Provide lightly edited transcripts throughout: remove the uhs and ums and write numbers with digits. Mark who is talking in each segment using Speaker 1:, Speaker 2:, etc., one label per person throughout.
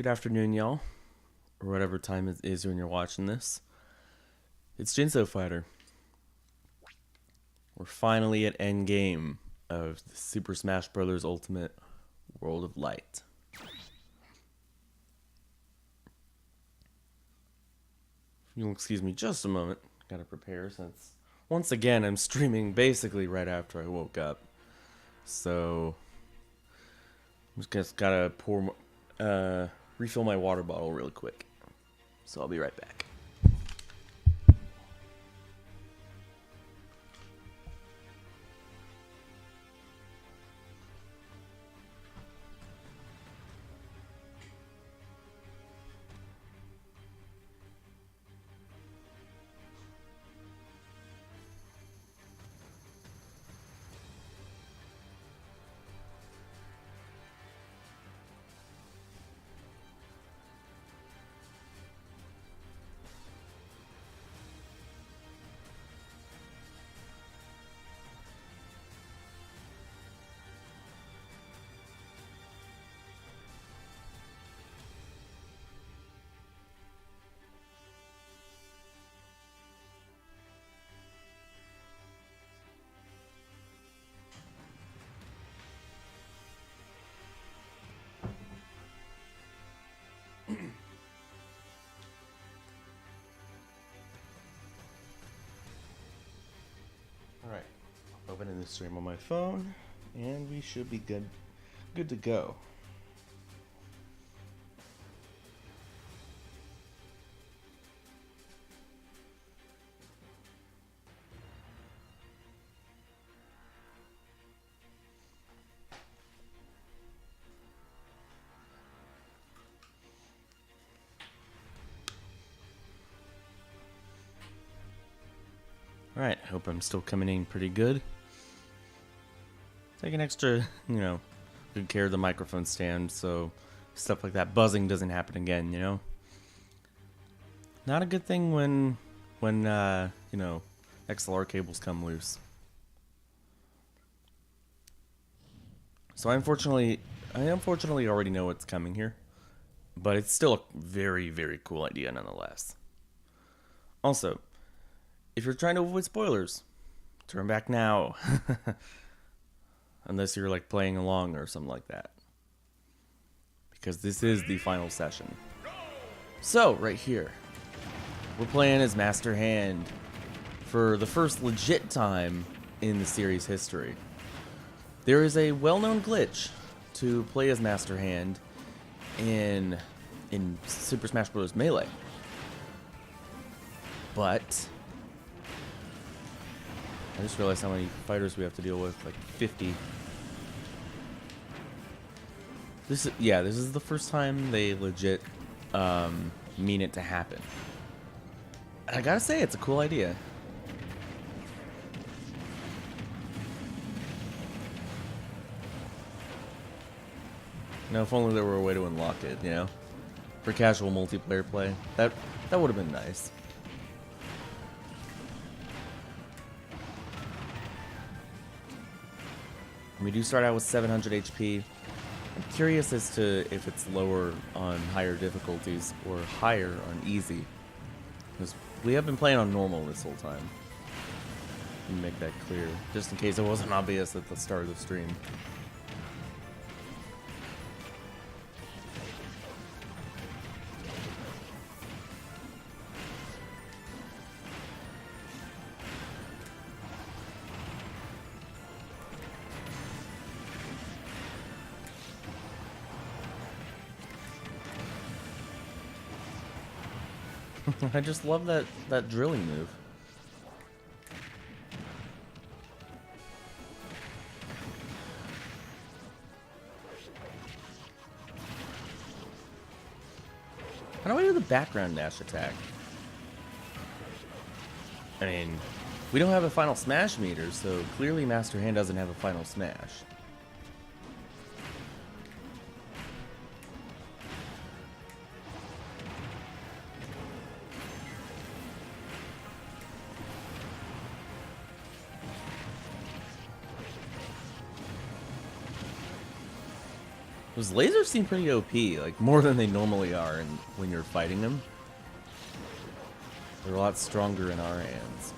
Speaker 1: Good afternoon, y'all, or whatever time it is when you're watching this. It's Jinso Fighter. We're finally at endgame of the Super Smash Bros. Ultimate World of Light. You'll excuse me just a moment. Gotta prepare since, once again, I'm streaming basically right after I woke up. So, just gotta refill my water bottle really quick. So I'll be right back. Alright, opening the stream on my phone, and we should be good to go. Alright, hope I'm still coming in pretty good. Taking extra, good care of the microphone stand so stuff like that buzzing doesn't happen again, Not a good thing when XLR cables come loose. So I unfortunately already know what's coming here, but it's still a very, very cool idea nonetheless. Also, if you're trying to avoid spoilers, turn back now. Unless you're like playing along or something like that. Because this is the final session. So, right here, we're playing as Master Hand for the first legit time in the series history. There is a well-known glitch to play as Master Hand in Super Smash Bros. Melee. But I just realized how many fighters we have to deal with, like 50. This is the first time they legit mean it to happen. And I gotta say, it's a cool idea. If only there were a way to unlock it, for casual multiplayer play. That would have been nice. We do start out with 700 HP. I'm curious as to if it's lower on higher difficulties or higher on easy. Because we have been playing on normal this whole time. Let me make that clear, just in case it wasn't obvious at the start of the stream. I just love that drilling move. How do I do the background dash attack? I mean, we don't have a final smash meter, so clearly Master Hand doesn't have a final smash. Those lasers seem pretty OP, like more than they normally are when you're fighting them. They're a lot stronger in our hands.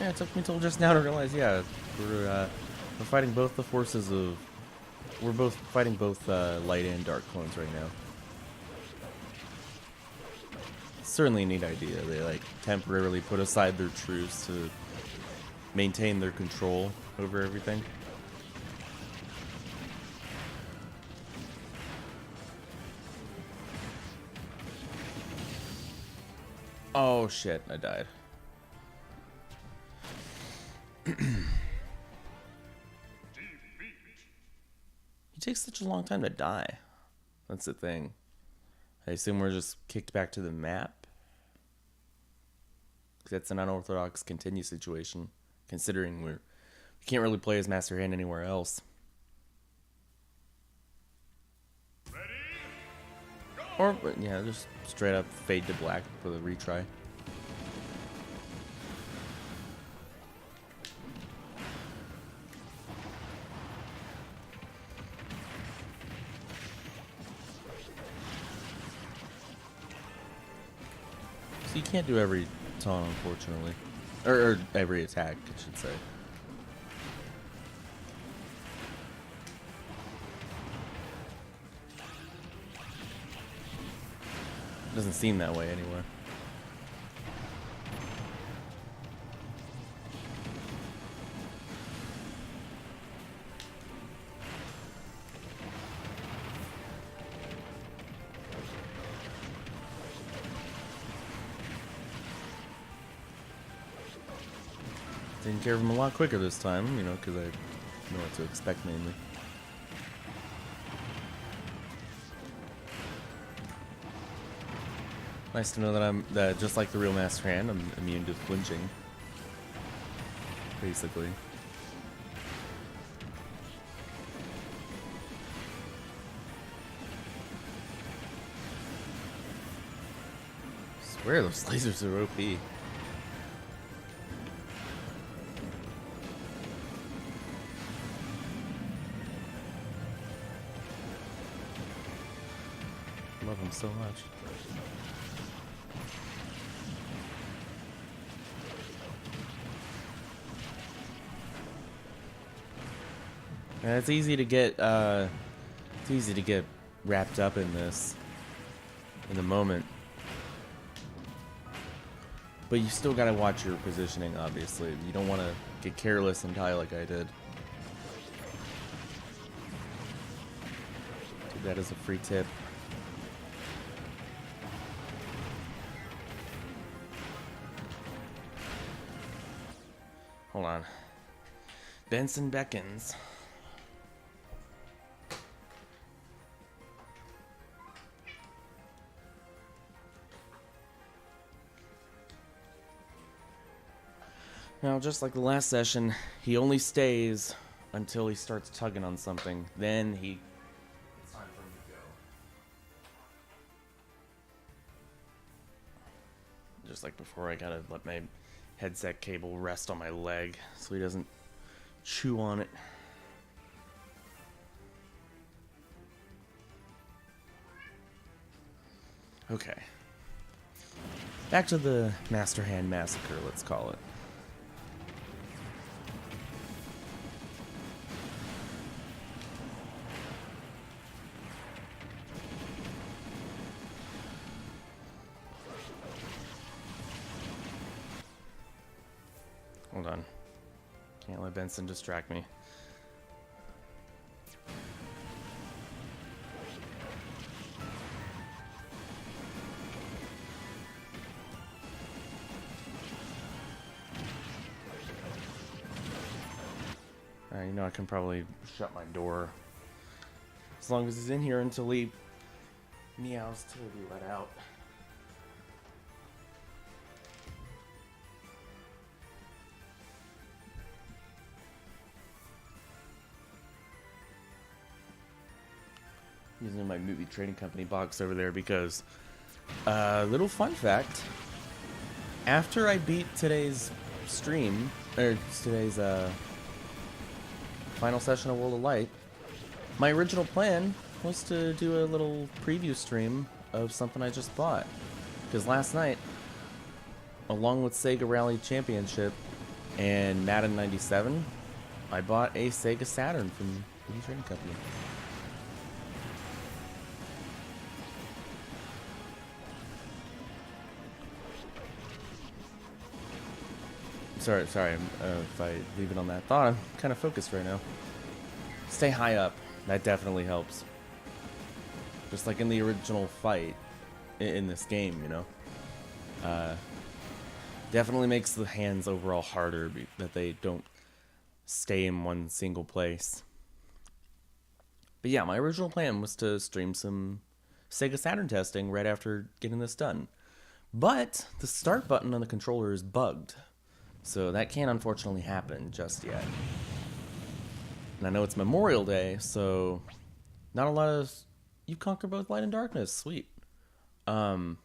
Speaker 1: Yeah, it took me till just now to realize, yeah, we're fighting both the forces of... We're both fighting both light and dark clones right now. It's certainly a neat idea. They, like, temporarily put aside their truce to maintain their control over everything. Oh shit, I died. He takes such a long time to die. That's the thing. I assume we're just kicked back to the map. That's an unorthodox continue situation, considering we can't really play as Master Hand anywhere else. Or, yeah, just straight up fade to black for the retry. So you can't do every taunt, unfortunately. Or every attack, I should say. Doesn't seem that way anywhere. Taking care of him a lot quicker this time, you know, because I know what to expect mainly. Nice to know that just like the real Master Hand, I'm immune to flinching. Basically. I swear those lasers are OP. Love them so much. And it's easy to get wrapped up in this in the moment, but you still gotta watch your positioning. Obviously, you don't want to get careless and die like I did. Do that as a free tip. Hold on. Benson beckons. Now, just like the last session, he only stays until he starts tugging on something. Then it's time for him to go. Just like before, I gotta let my headset cable rest on my leg so he doesn't chew on it. Okay. Back to the Master Hand Massacre, let's call it. Hold on. Can't let Benson distract me. You know, I can probably shut my door as long as he's in here until he meows till we let out. Using my movie trading company box over there because little fun fact, after I beat today's stream, today's final session of World of Light. My original plan was to do a little preview stream of something I just bought. Because last night, along with Sega Rally Championship and Madden 97, I bought a Sega Saturn from the Trading Company. Sorry, if I leave it on that thought. I'm kind of focused right now. Stay high up. That definitely helps. Just like in the original fight in this game, you know. Definitely makes the hands overall harder that they don't stay in one single place. But yeah, my original plan was to stream some Sega Saturn testing right after getting this done. But the start button on the controller is bugged. So that can't unfortunately happen just yet. And I know it's Memorial Day, so not a lot of... You conquer both light and darkness. Sweet. Shit,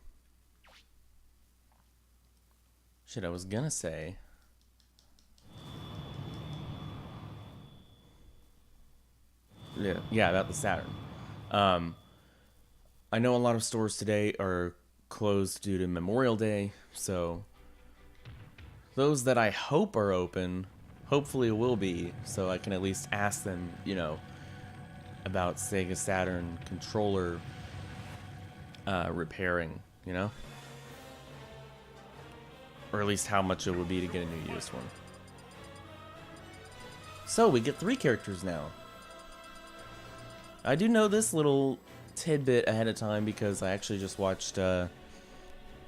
Speaker 1: I was gonna say... Yeah, about the Saturn. I know a lot of stores today are closed due to Memorial Day, so... Those that I hope are open, hopefully will be, so I can at least ask them, you know, about Sega Saturn controller repairing, you know? Or at least how much it would be to get a new used one. So, we get 3 characters now. I do know this little tidbit ahead of time because I actually just watched...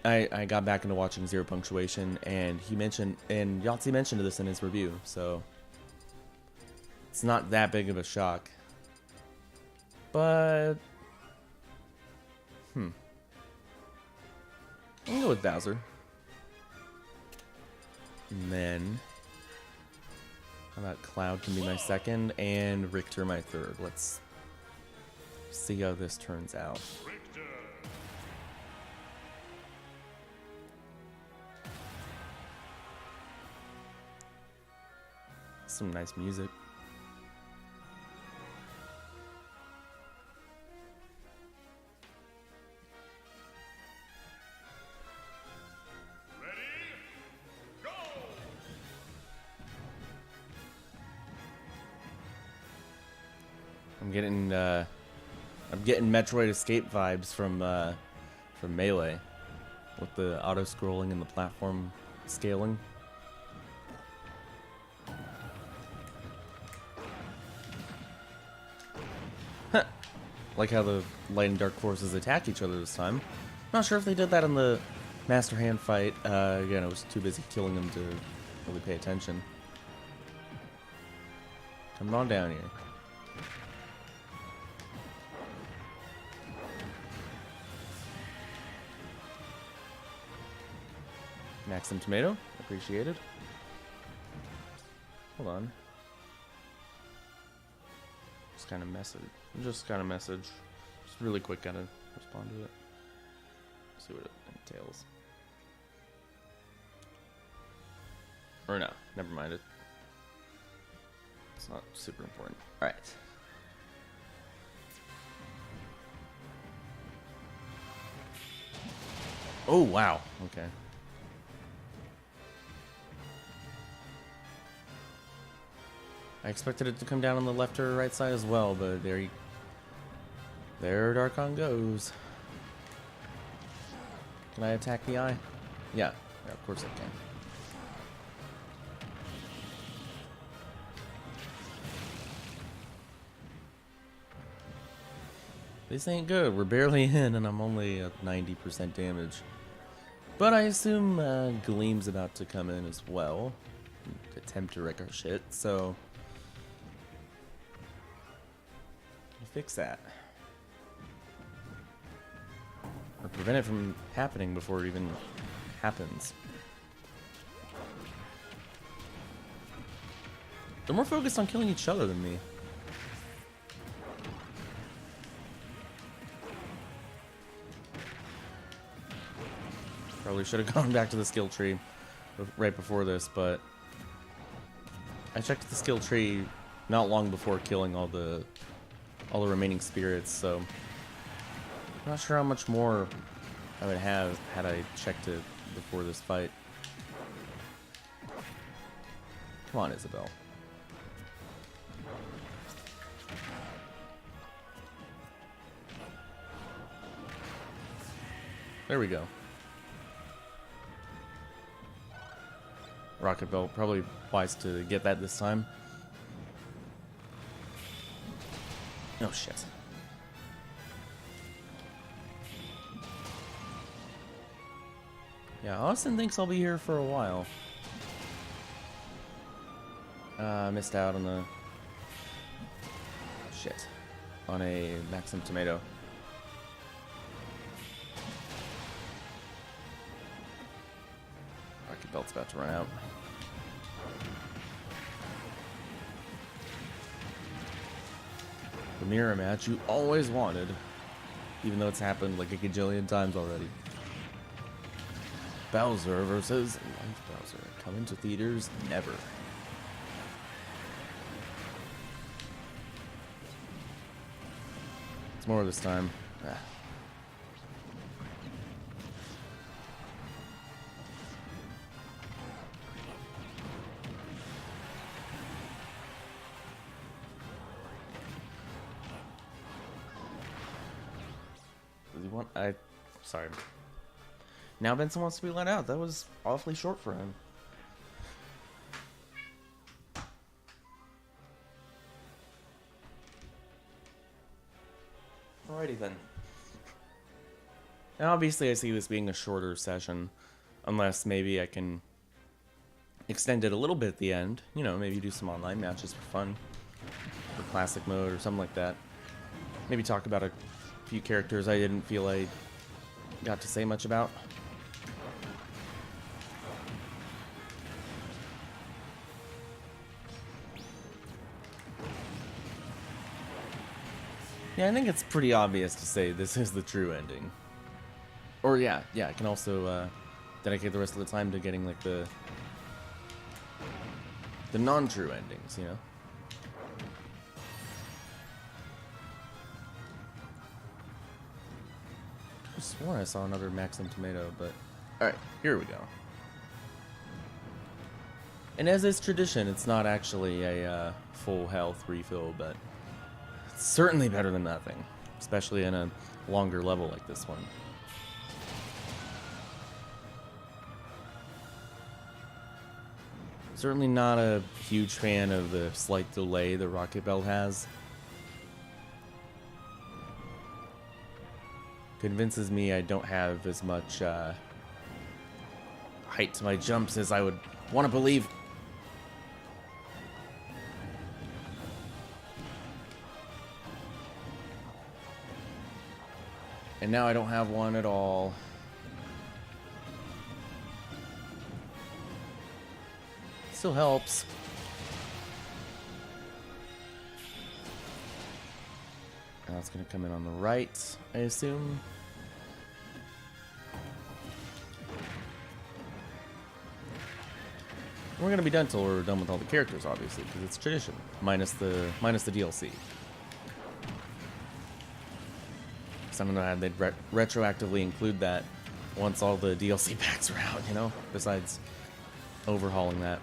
Speaker 1: I got back into watching Zero Punctuation, and he mentioned, and Yahtzee mentioned this in his review, so it's not that big of a shock. But, I'll go with Bowser. And then, how about Cloud can be my second, and Richter my third. Let's see how this turns out. Some nice music.
Speaker 2: Ready? Go!
Speaker 1: I'm getting Metroid Escape vibes from Melee, with the auto scrolling and the platform scaling. Like how the light and dark forces attack each other this time. Not sure if they did that in the Master Hand fight. Again, I was too busy killing them to really pay attention. Come on down here. Maxim Tomato, appreciated. Hold on. Just kind of message. Just really quick, gotta respond to it. See what it entails. Or no, never mind it. It's not super important. Alright. Oh, wow. Okay. I expected it to come down on the left or right side as well, but there Darkon goes. Can I attack the eye? Yeah, of course I can. This ain't good. We're barely in, and I'm only at 90% damage. But I assume Gleam's about to come in as well. Attempt to wreck our shit, so... fix that. Or prevent it from happening before it even happens. They're more focused on killing each other than me. Probably should have gone back to the skill tree right before this, but I checked the skill tree not long before killing all the remaining spirits, so I'm not sure how much more I would have had I checked it before this fight. Come on, Isabelle. There we go. Rocket Belt, probably wise to get that this time. Oh shit. Yeah, Austin thinks I'll be here for a while. Missed out on the... Shit. On a Maxim Tomato. Rocket Belt's about to run out. The mirror match you always wanted, even though it's happened like a gajillion times already. Bowser versus Life Bowser. Coming to theaters never. It's more this time. Ah. Does he want? Sorry. Now Benson wants to be let out. That was awfully short for him. Alrighty then. And obviously I see this being a shorter session, unless maybe I can extend it a little bit at the end. You know, maybe do some online matches for fun, for classic mode or something like that. Maybe talk about a few characters I didn't feel I got to say much about. Yeah, I think it's pretty obvious to say this is the true ending. Or yeah, I can also dedicate the rest of the time to getting like the non-true endings, you know? I swore I saw another Maxim Tomato, but... Alright, here we go. And as is tradition, it's not actually a full health refill, but... certainly better than nothing, especially in a longer level like this one. Certainly not a huge fan of the slight delay the Rocket Belt has. Convinces me I don't have as much height to my jumps as I would want to believe. And now I don't have one at all. Still helps. Now it's going to come in on the right, I assume. We're going to be done till we're done with all the characters, obviously, because it's tradition, minus the DLC. I don't know how they'd retroactively include that once all the DLC packs are out, you know? Besides overhauling that.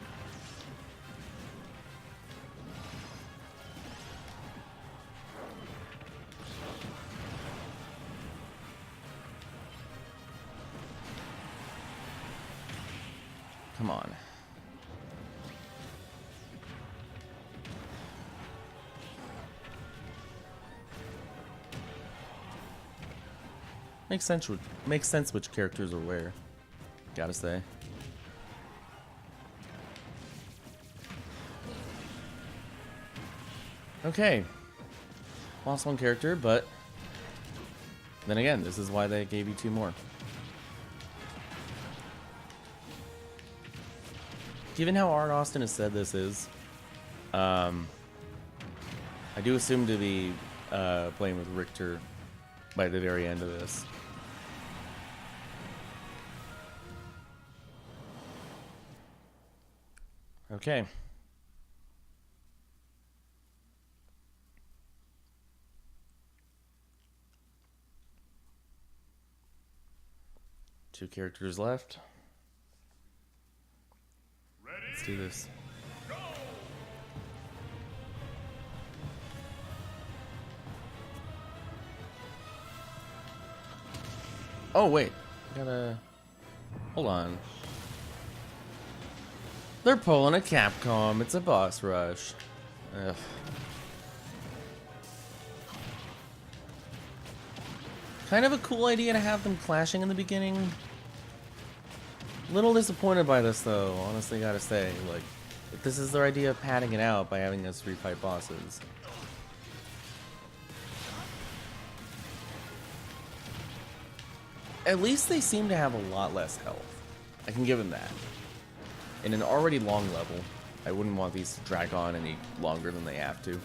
Speaker 1: Come on. Makes sense which characters are where. Gotta say. Okay. Lost one character, but then again, this is why they gave you two more. Given how Art Austin has said this is, I do assume to be playing with Richter by the very end of this. Okay. 2 characters left. Let's do this. Oh, wait. I gotta... Hold on. They're pulling a Capcom. It's a boss rush. Ugh. Kind of a cool idea to have them clashing in the beginning. Little disappointed by this, though. Honestly, gotta say. Like, if this is their idea of padding it out by having us refight bosses. At least they seem to have a lot less health. I can give them that. In an already long level, I wouldn't want these to drag on any longer than they have to.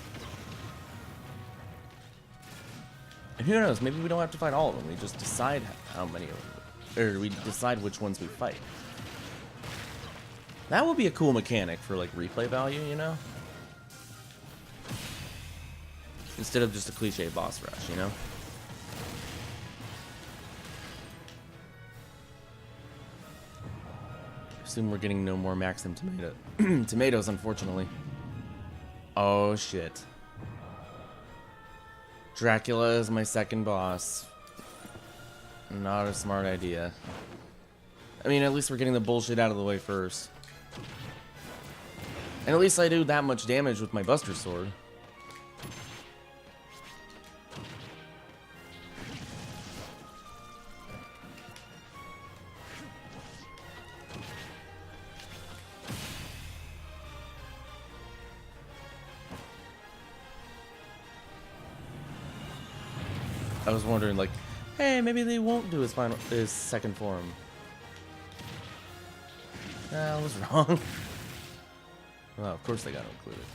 Speaker 1: And who knows, maybe we don't have to fight all of them. We just decide how many of them. Or we decide which ones we fight. That would be a cool mechanic for, like, replay value, you know? Instead of just a cliche boss rush, you know? Assume we're getting no more Maxim tomatoes, unfortunately. Oh, shit. Dracula is my second boss. Not a smart idea. I mean, at least we're getting the bullshit out of the way first. And at least I do that much damage with my Buster Sword. I was wondering, like, hey, maybe they won't do his second form. I was wrong. Well, of course they got to include it.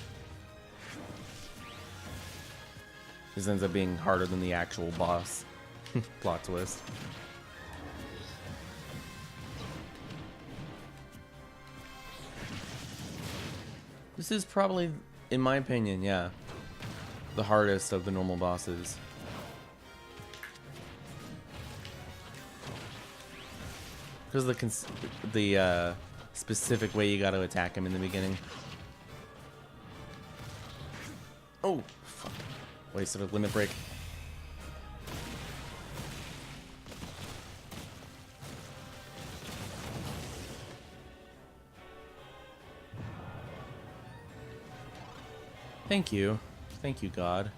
Speaker 1: This ends up being harder than the actual boss. Plot twist. This is probably, in my opinion, yeah, the hardest of the normal bosses. Because the specific way you got to attack him in the beginning. Oh, fuck. Wasted a limit break. Thank you. Thank you, God.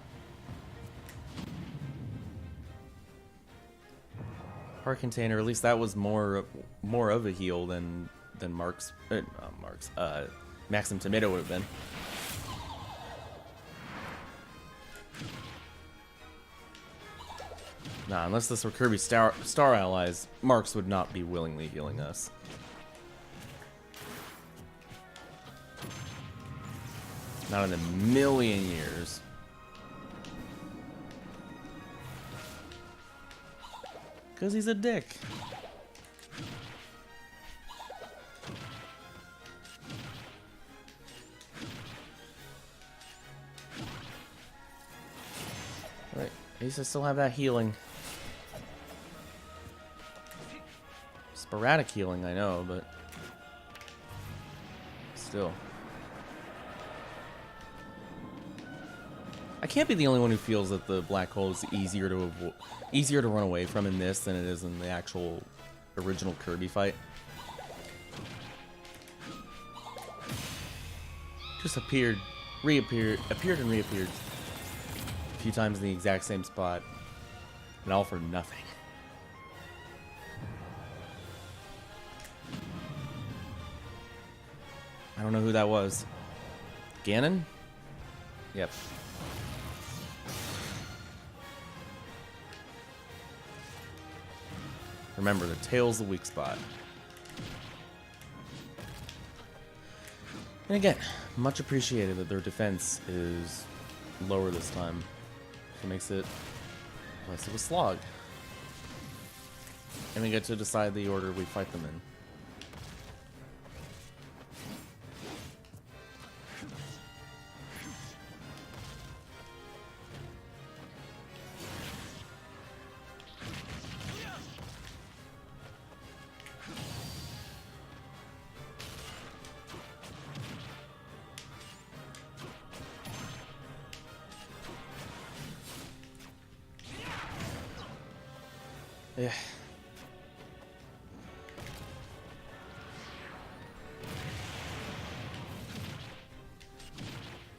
Speaker 1: Heart container, at least that was more of a heal than Maxim Tomato would have been. Nah, unless this were Kirby Star Allies, Marks would not be willingly healing us. Not in a million years. Because he's a dick. Right, at least I still have that healing. Sporadic healing, I know, but still. I can't be the only one who feels that the black hole is easier to run away from in this than it is in the actual original Kirby fight. Just appeared and reappeared a few times in the exact same spot, and all for nothing. I don't know who that was. Ganon? Yep. Remember, the tail's the weak spot. And again, much appreciated that their defense is lower this time. So it makes it less of a slog. And we get to decide the order we fight them in. Yeah.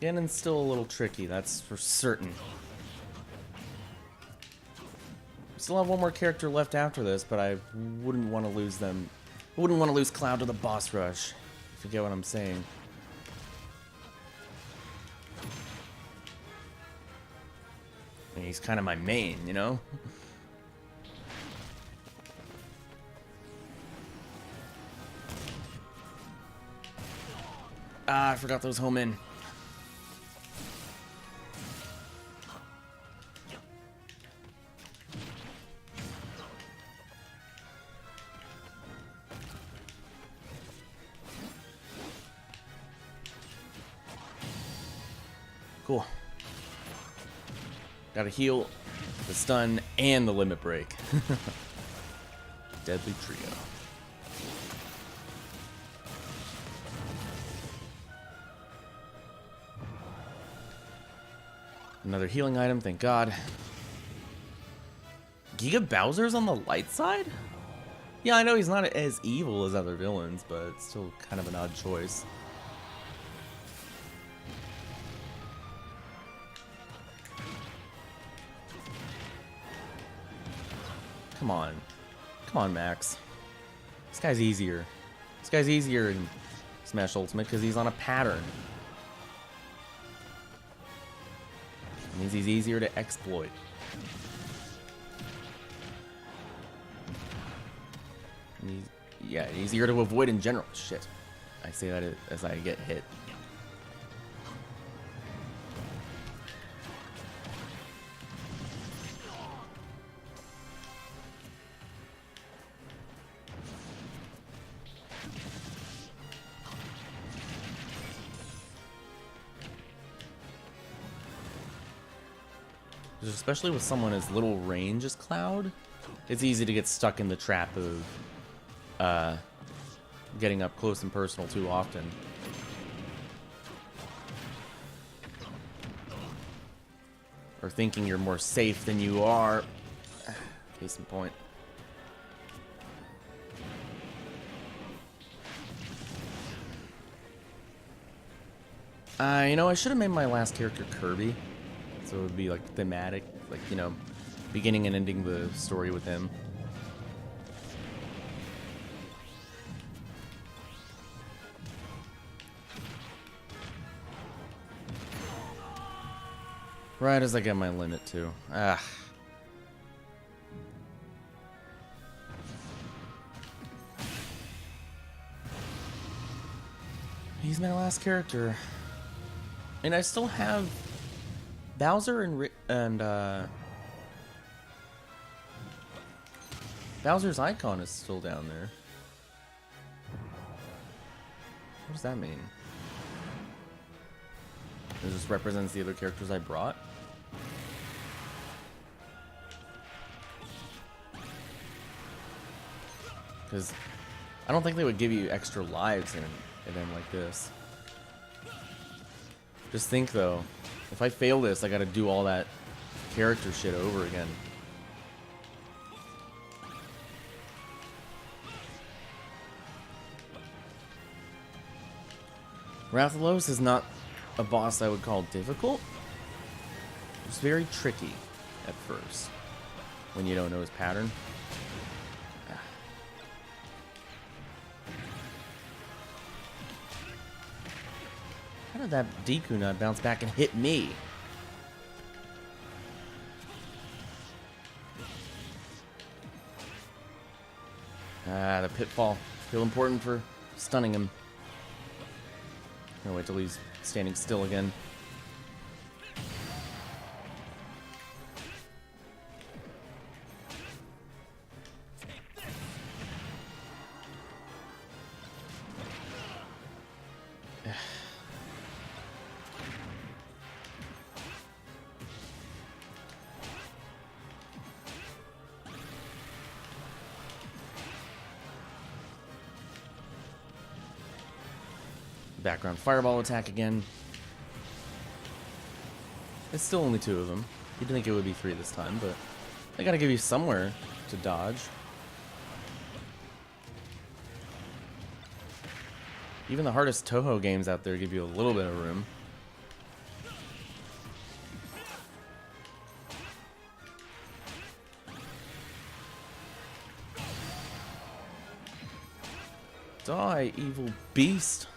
Speaker 1: Ganon's still a little tricky, that's for certain. Still have one more character left after this, but I wouldn't want to lose them. I wouldn't want to lose Cloud to the boss rush, if you get what I'm saying. I mean, he's kind of my main, you know? Ah, I forgot those home in. Cool. Gotta heal, the stun, and the limit break. Deadly trio. Another healing item, thank God. Giga Bowser's on the light side? Yeah, I know he's not as evil as other villains, but it's still kind of an odd choice. Come on. Come on, Max. This guy's easier. This guy's easier in Smash Ultimate because he's on a pattern. It means he's easier to exploit. And yeah, easier to avoid in general. Shit. I say that as I get hit. Especially with someone as little range as Cloud, it's easy to get stuck in the trap of getting up close and personal too often. Or thinking you're more safe than you are. Case in point. You know, I should have made my last character Kirby. So it would be like thematic, like, you know, beginning and ending the story with him. Right as I get my limit too. Ah. He's my last character. And I still have Bowser and Bowser's icon is still down there. What does that mean? It just represents the other characters I brought? Because I don't think they would give you extra lives in an event like this. Just think though, if I fail this, I gotta do all that character shit over again. Rathalos is not a boss I would call difficult. It's very tricky at first when you don't know his pattern. How did that Deku not bounce back and hit me? Ah, the pitfall. Feel important for stunning him. I'll wait till he's standing still again. Background fireball attack again. It's still only 2 of them. You'd think it would be 3 this time, but they gotta give you somewhere to dodge. Even the hardest Toho games out there give you a little bit of room. Die, evil beast.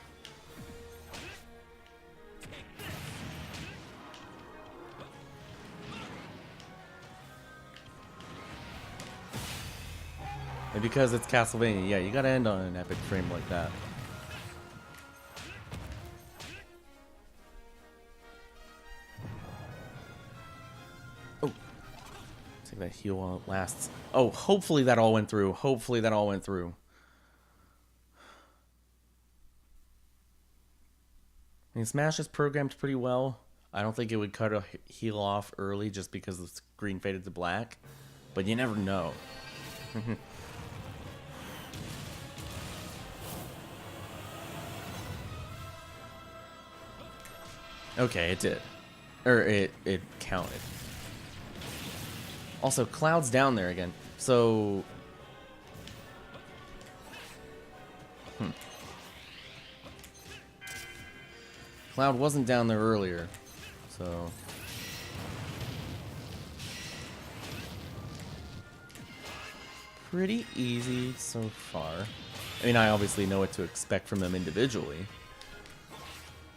Speaker 1: And because it's Castlevania, yeah, you gotta end on an epic frame like that. Oh. Take that heal while it lasts. Oh, hopefully that all went through. Hopefully that all went through. I mean, Smash is programmed pretty well. I don't think it would cut a heal off early just because the screen faded to black. But you never know. Okay, it did. Or it counted. Also, Cloud's down there again. So... Cloud wasn't down there earlier. So... Pretty easy so far. I mean, I obviously know what to expect from them individually.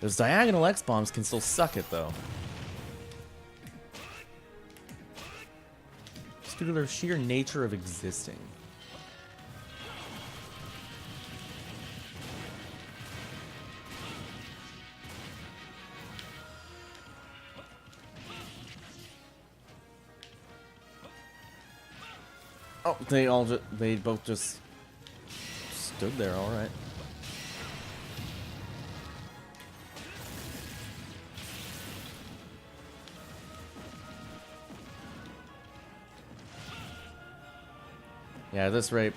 Speaker 1: Those diagonal X-bombs can still suck it, though. Just due to their sheer nature of existing. Oh, they both just stood there, all right. Yeah, at this rate,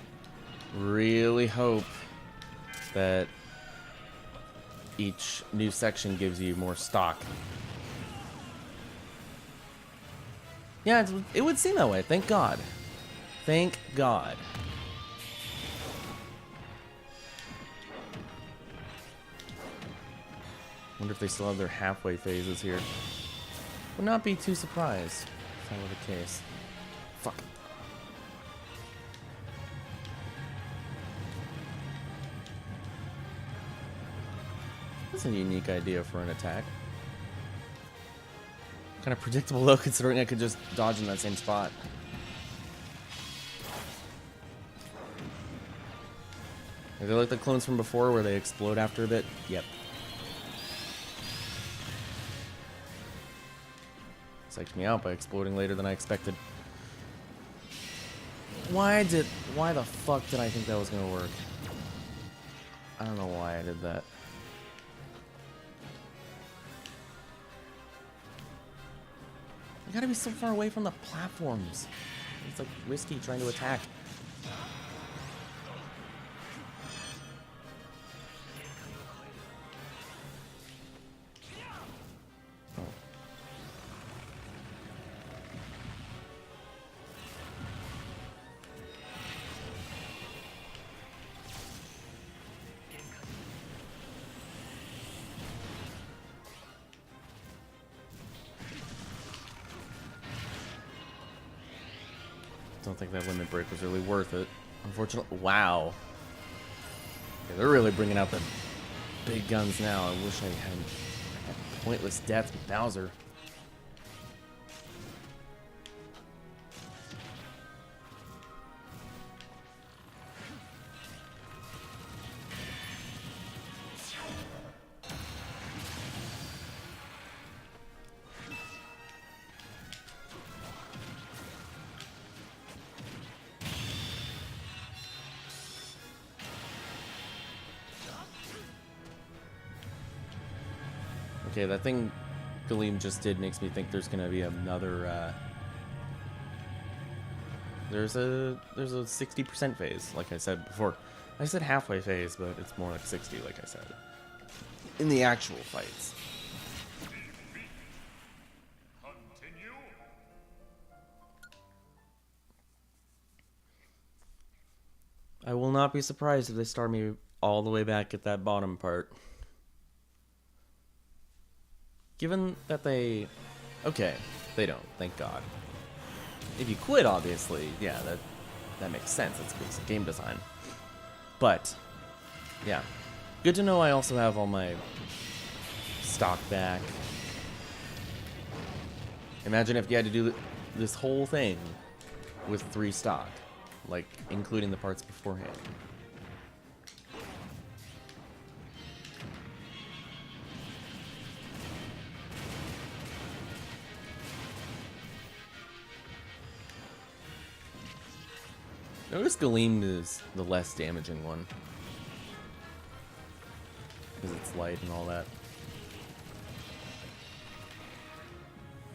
Speaker 1: really hope that each new section gives you more stock. Yeah, it would seem that way. Thank God. Thank God. Wonder if they still have their halfway phases here. Would not be too surprised if that were the case. Fuck. That's a unique idea for an attack. Kind of predictable though, considering I could just dodge in that same spot. Are they like the clones from before where they explode after a bit? Yep. Psyched me out by exploding later than I expected. Why the fuck did I think that was gonna work? I don't know why I did that. You gotta be so far away from the platforms. It's like risky trying to attack. Don't think that limit break was really worth it. Unfortunately, wow. Yeah, they're really bringing out the big guns now. I wish I had pointless death with Bowser. Okay, that thing Galeem just did makes me think there's gonna be another there's a 60% phase, like I said before. I said halfway phase, but it's more like 60, like I said. In the actual fights. will not be surprised if they start me all the way back at that bottom part. Given that they... Okay, they don't, thank God. If you quit, obviously, yeah, that makes sense. It's basic game design. But, yeah. Good to know I also have all my stock back. Imagine if you had to do this whole thing with 3 stock. Like, including the parts beforehand. Notice Galeem is the less damaging one. Because it's light and all that.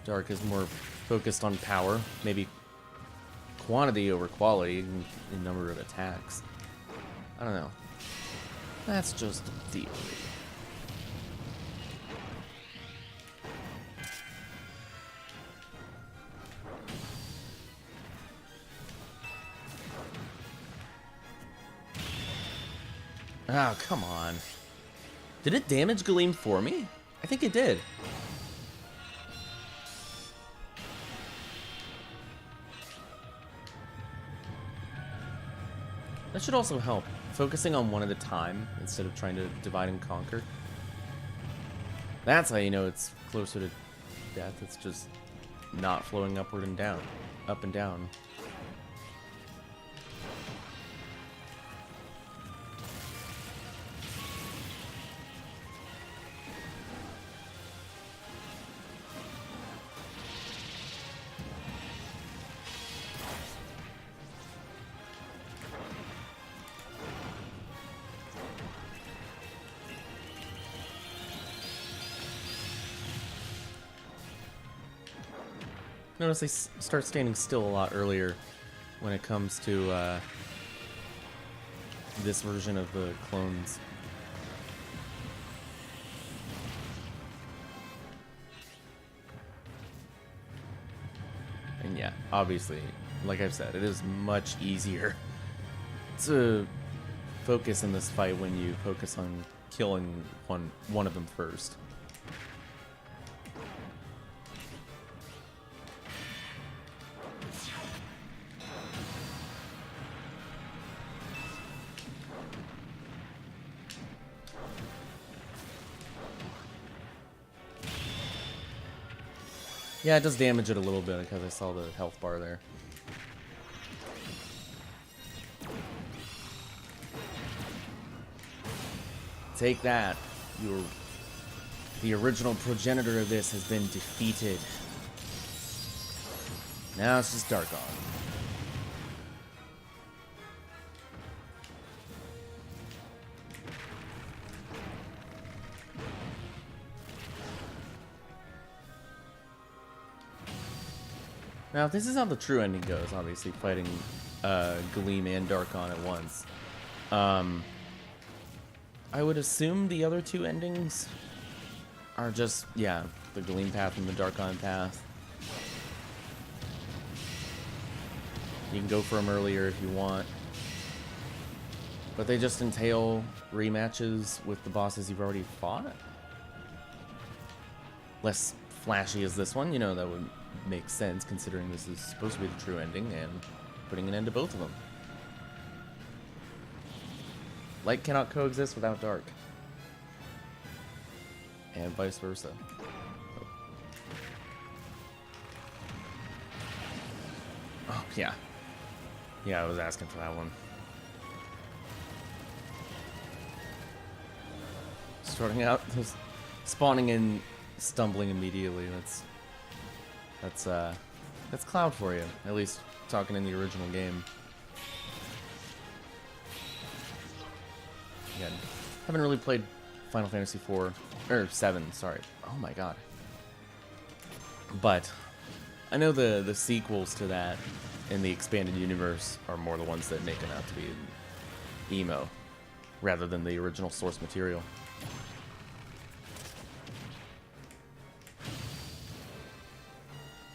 Speaker 1: Dark is more focused on power, maybe quantity over quality in number of attacks. I don't know. That's just a theory. Oh, come on. Did it damage Galeem for me? I think it did. That should also help. Focusing on one at a time instead of trying to divide and conquer. That's how you know it's closer to death. It's just not flowing upward and down. Up and down. Notice they start standing still a lot earlier when it comes to this version of the clones. And yeah, obviously, like I've said, it is much easier to focus in this fight when you focus on killing one of them first. Yeah, it does damage it a little bit because I saw the health bar there. Take that. The original progenitor of this has been defeated. Now it's just Darkon. Now, if this is how the true ending goes, obviously fighting Galeem and Darkon at once, I would assume the other 2 endings are just, yeah, the Galeem path and the Darkon path. You can go for them earlier if you want, but they just entail rematches with the bosses you've already fought. Less flashy as this one, you know, that would make sense considering this is supposed to be the true ending and putting an end to both of them. Light cannot coexist without dark. And vice versa. Oh, yeah. Yeah, I was asking for that one. Starting out, spawning in, stumbling immediately. That's Cloud for you. At least talking in the original game. Again, haven't really played Final Fantasy IV or 7. Sorry. Oh my God. But I know the sequels to that in the expanded universe are more the ones that make it out to be emo, rather than the original source material.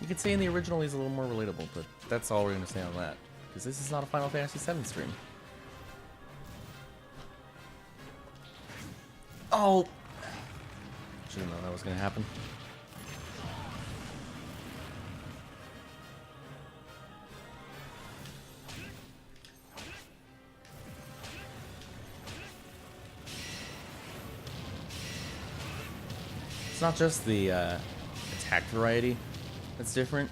Speaker 1: You could say in the original he's a little more relatable, but that's all we're going to say on that. Because this is not a Final Fantasy VII stream. Oh! Should've known that was gonna happen. It's not just the attack variety that's different,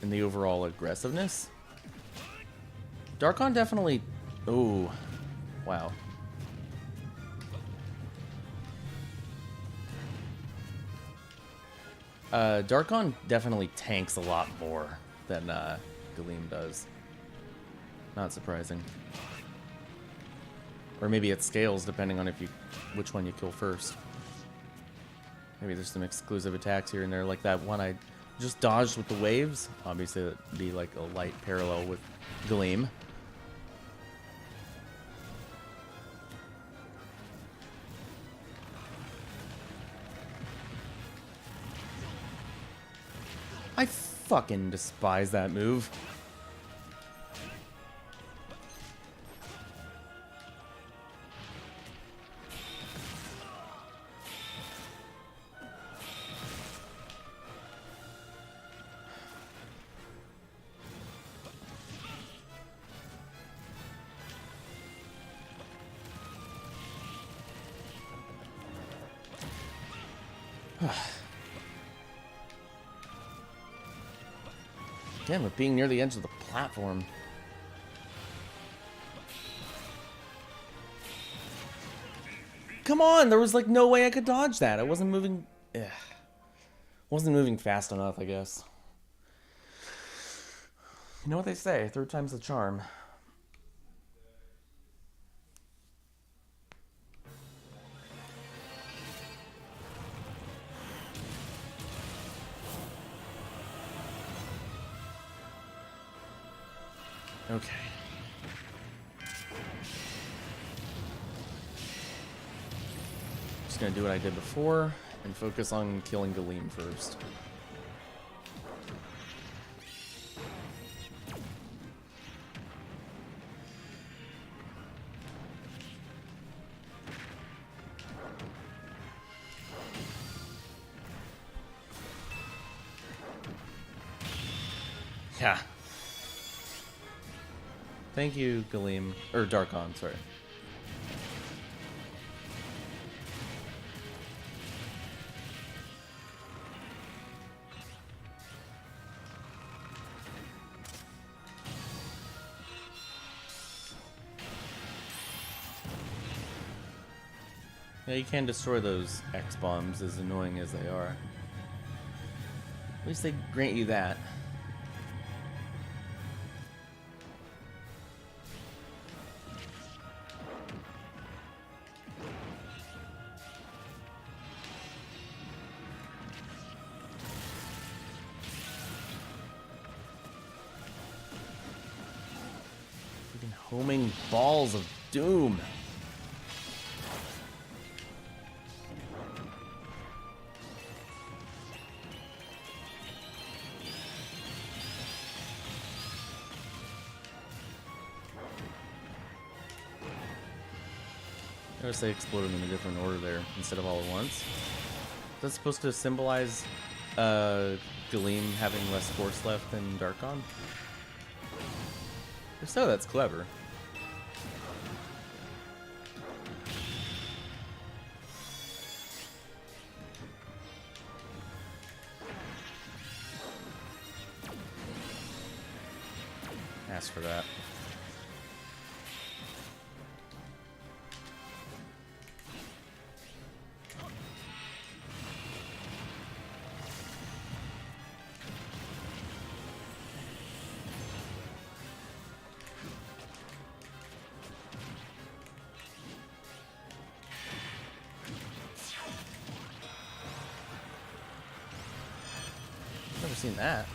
Speaker 1: and the overall aggressiveness. Darkon definitely... Oh, wow. Darkon definitely tanks a lot more than Galeem does. Not surprising. Or maybe it scales depending on which one you kill first. Maybe there's some exclusive attacks here and there, like that one I just dodged with the waves. Obviously, that'd be like a light parallel with Galeem. I fucking despise that move. Again, with being near the edge of the platform. Come on, there was like no way I could dodge that. I wasn't moving... Ugh. Wasn't moving fast enough, I guess. You know what they say, third time's the charm. Okay. Just gonna do what I did before and focus on killing Galeem first. Yeah. Thank you, Galeem. Or Darkon, sorry. Yeah, you can destroy those X-bombs, as annoying as they are. At least they grant you that. Freaking homing balls of doom. Notice they exploded in a different order there instead of all at once. Is that supposed to symbolize Galeem having less force left than Darkon? If so, that's clever. Ask for that. Never seen that.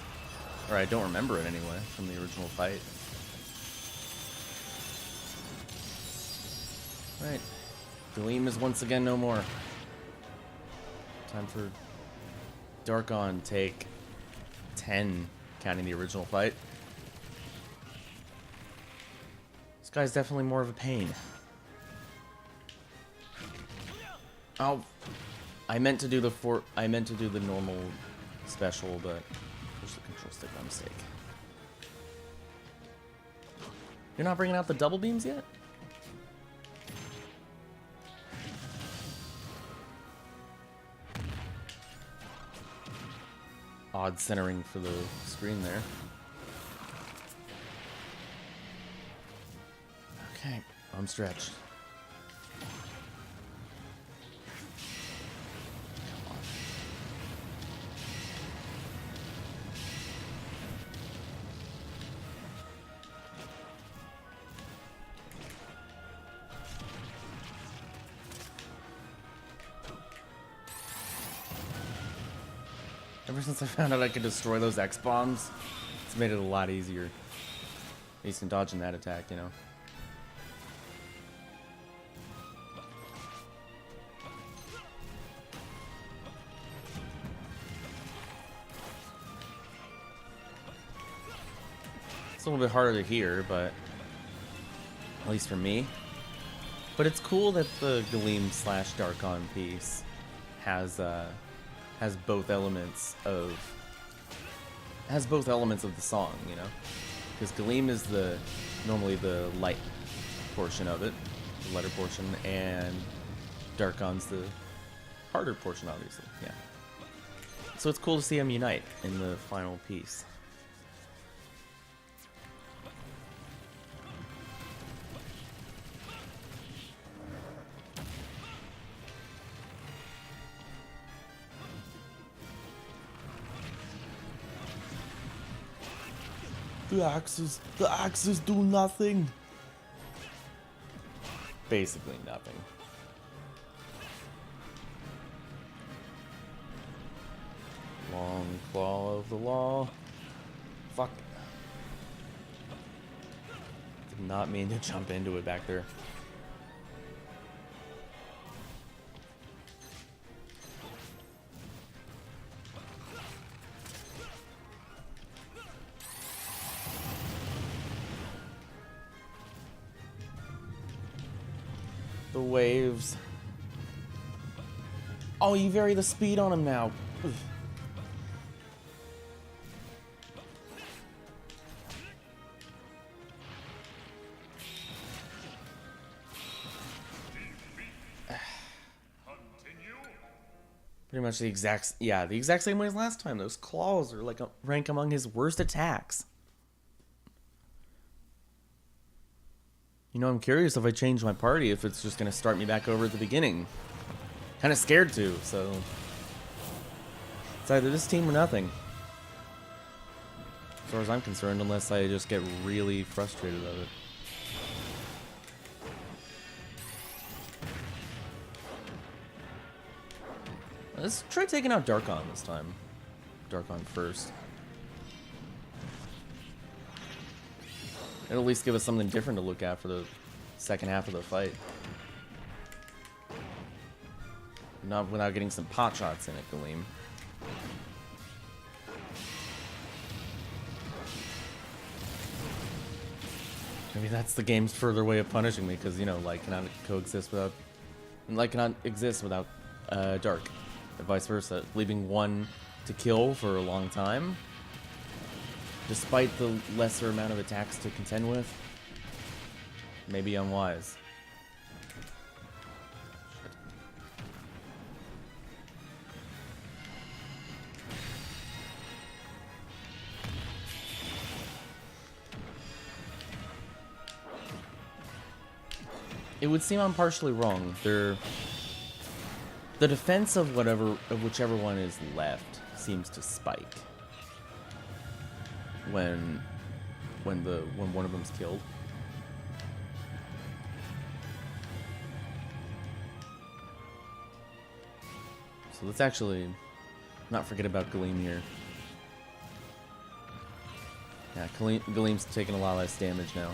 Speaker 1: Or I don't remember it anyway from the original fight. Right. Galeem is once again no more. Time for Darkon take 10, counting the original fight. This guy's definitely more of a pain. Oh, I meant to do the normal special, but push the control stick by mistake. You're not bringing out the double beams yet? Odd centering for the screen there. Okay, I'm stretched. Ever since I found out I could destroy those X-bombs, it's made it a lot easier. At least in dodging that attack, you know. It's a little bit harder to hear, but at least for me. But it's cool that the Gleam / Darkon piece has both elements of the song, you know, because Gleam is normally the light portion of it, the letter portion, and Darkon's the harder portion, obviously. Yeah. So it's cool to see them unite in the final piece. The axes do nothing. Basically nothing. Long claw of the law. Fuck. Did not mean to jump into it back there. The waves. Oh, you vary the speed on him now. Ugh. Pretty much the exact same way as last time. Those claws are like rank among his worst attacks. You know, I'm curious if I change my party, if it's just going to start me back over at the beginning. Kind of scared to, so... It's either this team or nothing. As far as I'm concerned, unless I just get really frustrated of it. Let's try taking out Darkon this time. Darkon first. It'll at least give us something different to look at for the second half of the fight. Not without getting some pot shots in it, Gleam. Maybe that's the game's further way of punishing me, because, you know, light cannot exist without dark. And vice versa. Leaving one to kill for a long time, despite the lesser amount of attacks to contend with, may be unwise. It would seem I'm partially wrong. The defense of whichever one is left seems to spike when one of them's killed. So let's actually not forget about Gleam here. Yeah, Gleam's taking a lot less damage now.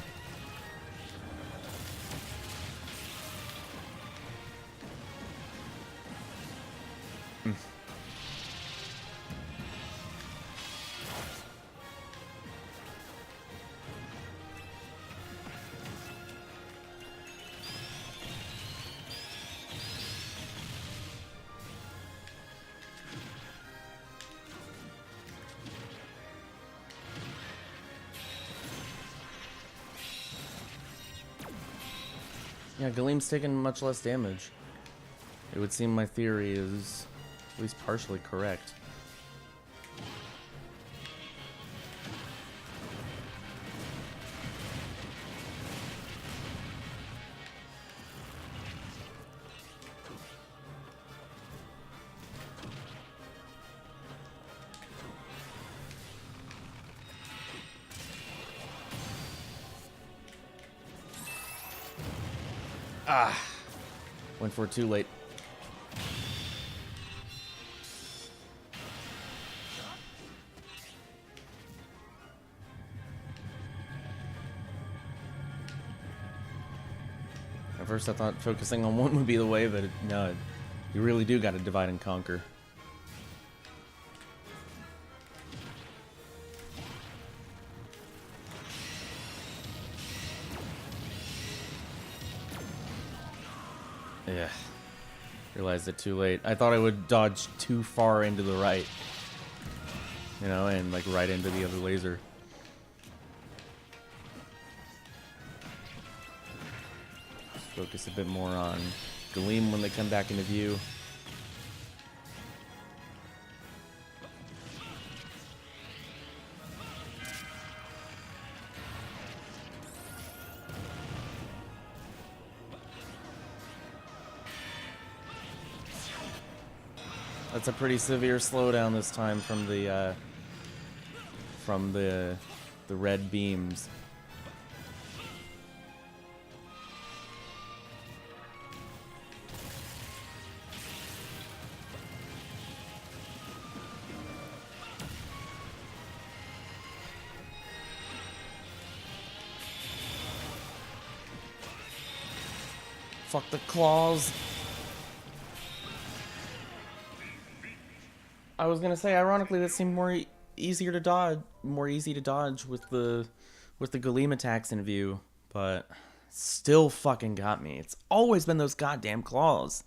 Speaker 1: Yeah, Galeem's taking much less damage. It would seem my theory is at least partially correct. Ah! Went for it too late. At first I thought focusing on one would be the way, but no, you really do gotta divide and conquer. Yeah. Realized it too late. I thought I would dodge too far into the right. You know, and like right into the other laser. Focus a bit more on Galeem when they come back into view. That's a pretty severe slowdown this time from the red beams. Fuck the claws. I was gonna say, ironically, that seemed more easier to dodge, more easy to dodge with the Galeem attacks in view, but still fucking got me. It's always been those goddamn claws.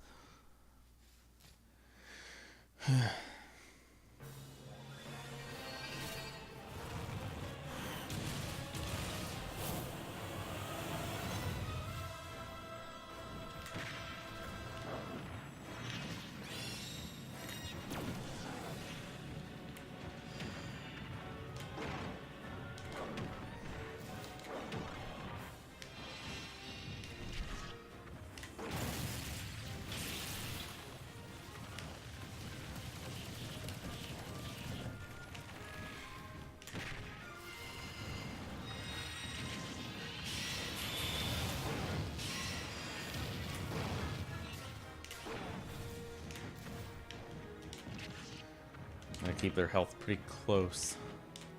Speaker 1: I keep their health pretty close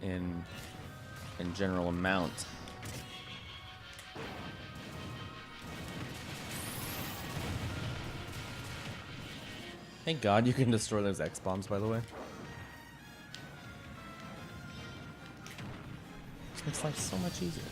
Speaker 1: in general amount. Thank God you can destroy those X-bombs, by the way. This makes life so much easier.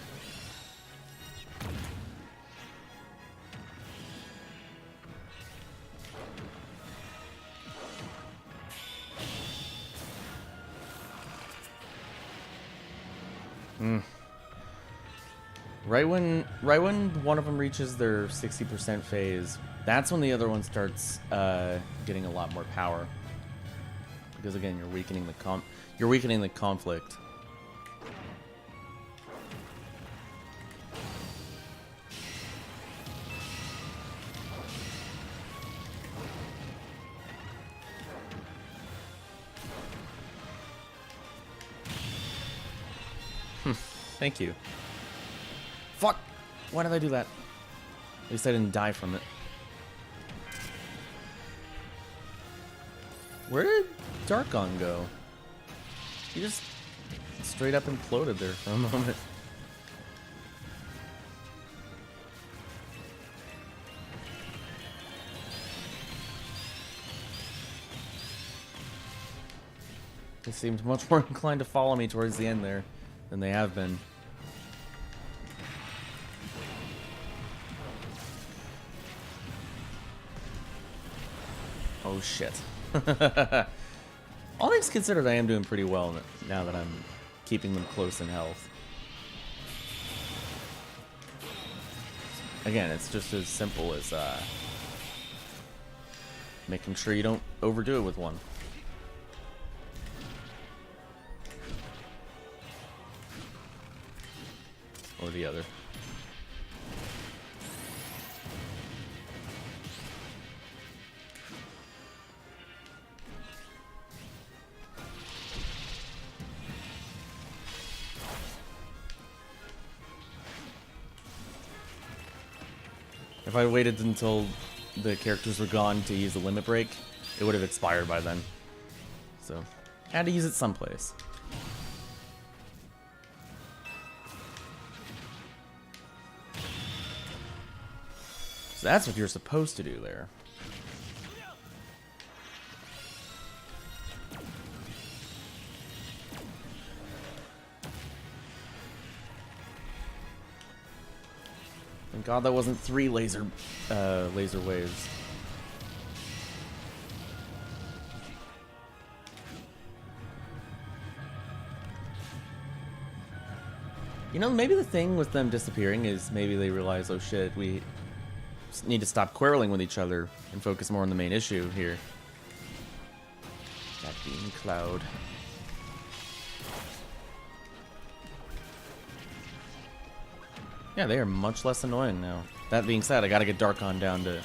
Speaker 1: Right when one of them reaches their 60% phase, that's when the other one starts getting a lot more power. Because again, you're weakening the conflict. Thank you. Fuck! Why did I do that? At least I didn't die from it. Where did Darkon go? He just straight up imploded there for a moment. They seemed much more inclined to follow me towards the end there than they have been. Oh shit. All things considered, I am doing pretty well now that I'm keeping them close in health. Again, it's just as simple as making sure you don't overdo it with one. Or the other. If I waited until the characters were gone to use the limit break, it would have expired by then. So, I had to use it someplace. So that's what you're supposed to do there. Thank God that wasn't 3 laser waves. You know, maybe the thing with them disappearing is maybe they realize, oh shit, we need to stop quarreling with each other and focus more on the main issue here. That being Cloud. Yeah, they are much less annoying now. That being said, I gotta get Darkon down to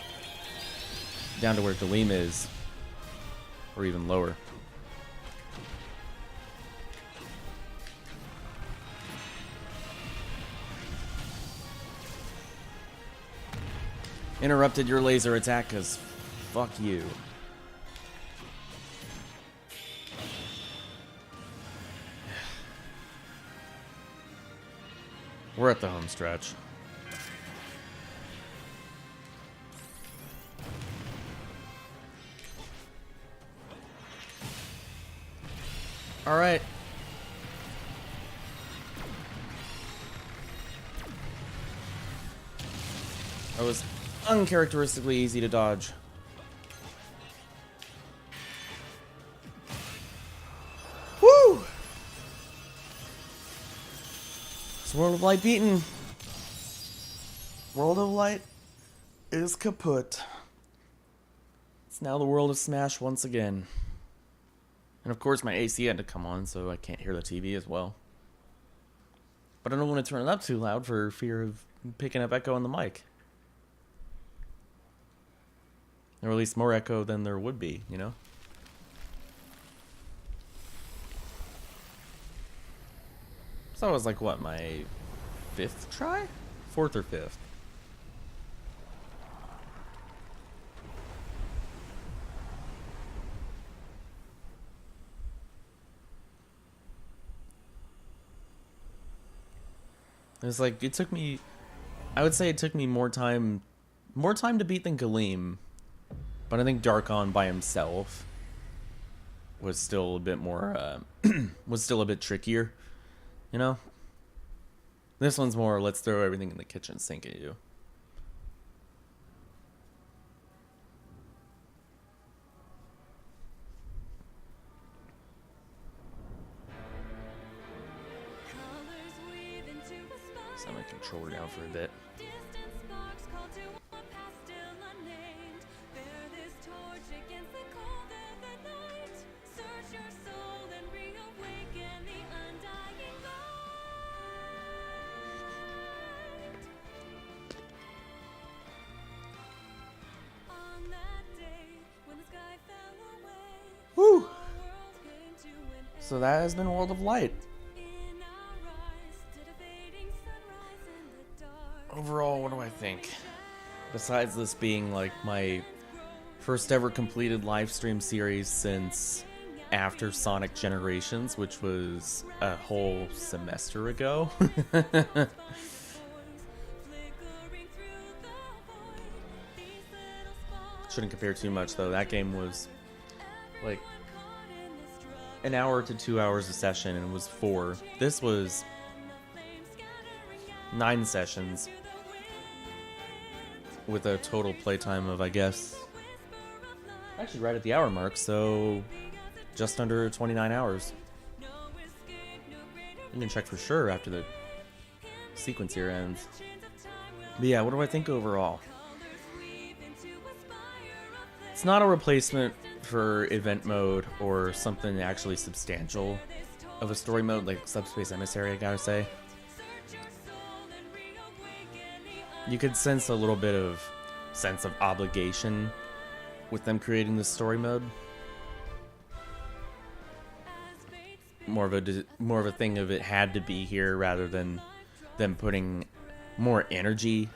Speaker 1: where Galeem is, or even lower. Interrupted your laser attack, cause fuck you. We're at the home stretch. All right. That was uncharacteristically easy to dodge. Woo! It's World of Light beaten. World of Light is kaput. It's now the world of Smash once again. And of course my AC had to come on, so I can't hear the TV as well. But I don't want to turn it up too loud for fear of picking up echo on the mic. Or at least more echo than there would be, you know? So it was like, what, my 5th try? 4th or 5th? It's like, it took me, I would say it took me more time to beat than Galeem. But I think Darkon by himself was still a bit more, was still a bit trickier, you know? This one's more, let's throw everything in the kitchen sink at you. Set my controller down for a bit. Woo! So that has been World of Light. Overall, what do I think? Besides this being like my first ever completed live stream series since after Sonic Generations, which was a whole semester ago. Shouldn't compare too much though. That game was like an hour to 2 hours a session and it was 4. This was 9 sessions with a total playtime of, I guess, actually right at the hour mark, so just under 29 hours. You can check for sure after the sequence here ends. But yeah, what do I think overall? It's not a replacement for event mode or something actually substantial of a story mode like Subspace Emissary, I gotta say. You could sense a little bit of sense of obligation with them creating this story mode. More of a thing of it had to be here rather than them putting more energy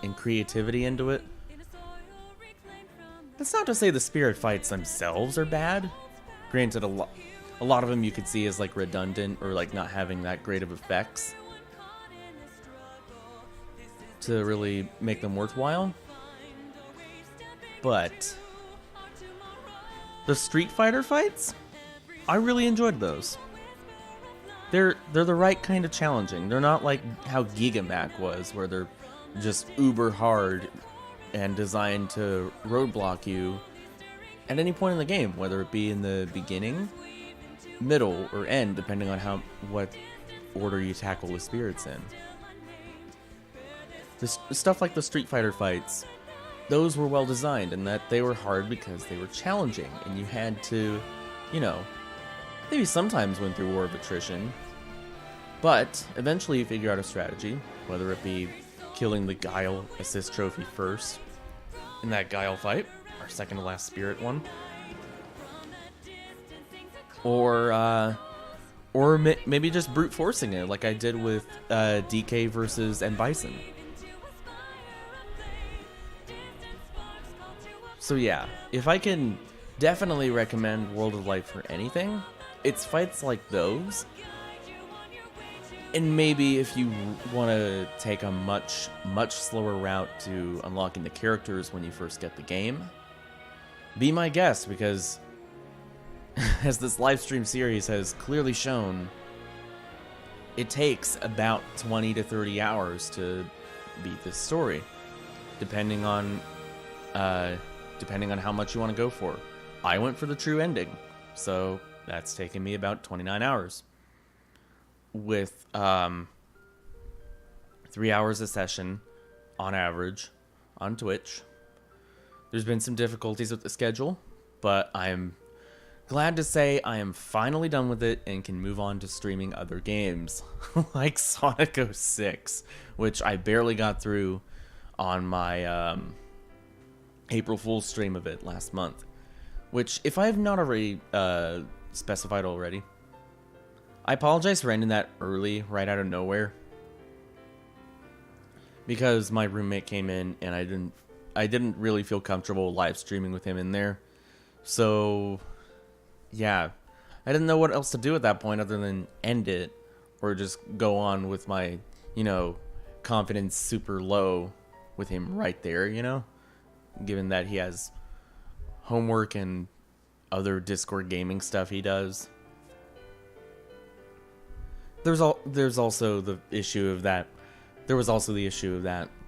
Speaker 1: and creativity into it. That's not to say the spirit fights themselves are bad. Granted, a lot of them you could see as like redundant or like not having that great of effects to really make them worthwhile. But the Street Fighter fights, I really enjoyed those. They're the right kind of challenging. They're not like how Gigamac was, where they're just uber hard and designed to roadblock you at any point in the game, whether it be in the beginning, middle, or end, depending on what order you tackle the spirits in. This stuff like the Street Fighter fights, those were well designed in that they were hard because they were challenging, and you had to, maybe sometimes went through War of Attrition, but eventually you figure out a strategy, whether it be killing the Guile assist trophy first in that Guile fight, our second to last spirit one, or maybe just brute forcing it like I did with DK versus M. Bison. So yeah, if I can definitely recommend World of Light for anything, it's fights like those. And maybe if you want to take a much slower route to unlocking the characters when you first get the game, be my guest, because as this live stream series has clearly shown, it takes about 20 to 30 hours to beat this story, depending on how much you want to go for. I went for the true ending, so that's taken me about 29 hours. With 3 hours a session on average on Twitch. There's been some difficulties with the schedule, but I'm glad to say I am finally done with it and can move on to streaming other games like Sonic 06, which I barely got through on my April Fool's stream of it last month, which, if I have not already specified already, I apologize for ending that early, right out of nowhere, because my roommate came in and I didn't really feel comfortable live streaming with him in there. So yeah, I didn't know what else to do at that point other than end it or just go on with my, confidence super low with him right there, given that he has homework and other Discord gaming stuff he does. There was also the issue of that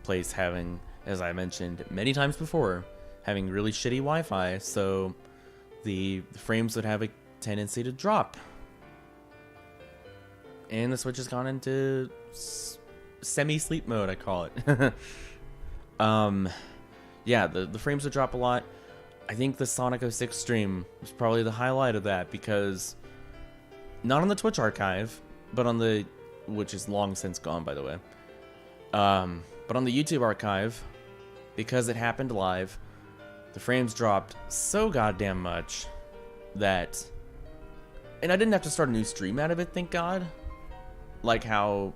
Speaker 1: place having, as I mentioned many times before, having really shitty Wi-Fi, so the frames would have a tendency to drop. And the Switch has gone into semi-sleep mode, I call it. Yeah, the frames would drop a lot. I think the Sonic 06 stream was probably the highlight of that, because not on the Twitch archive, but on which is long since gone, by the way. But on the YouTube archive, because it happened live, the frames dropped so goddamn much that, and I didn't have to start a new stream out of it, thank God. Like how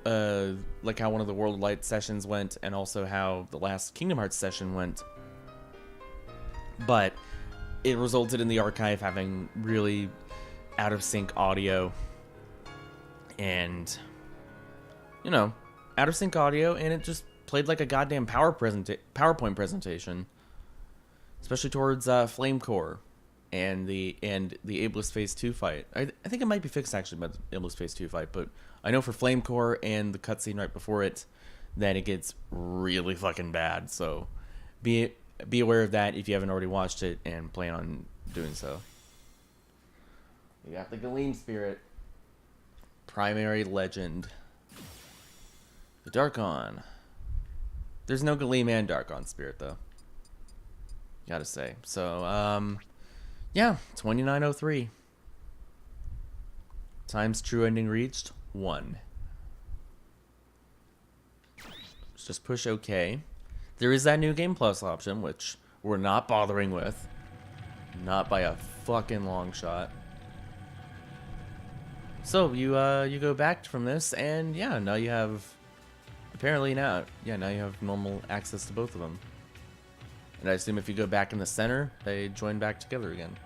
Speaker 1: one of the World of Light sessions went, and also how the last Kingdom Hearts session went. But it resulted in the archive having really out of sync audio. And, out of sync audio, and it just played like a goddamn PowerPoint presentation, especially towards Flame Core and the Ableist Phase 2 fight. I think it might be fixed actually by the Ableist Phase 2 fight, but I know for Flame Core and the cutscene right before it, that it gets really fucking bad. So be aware of that if you haven't already watched it and plan on doing so. We got the Galeem Spirit. Primary Legend. The Darkon. There's no Galeem and Darkon Spirit, though. Gotta say. So, yeah, 2903. Times true ending reached, 1. Let's just push OK. There is that new Game Plus option, which we're not bothering with. Not by a fucking long shot. So, you go back from this, and yeah, now you have... Apparently now you have normal access to both of them. And I assume if you go back in the center, they join back together again.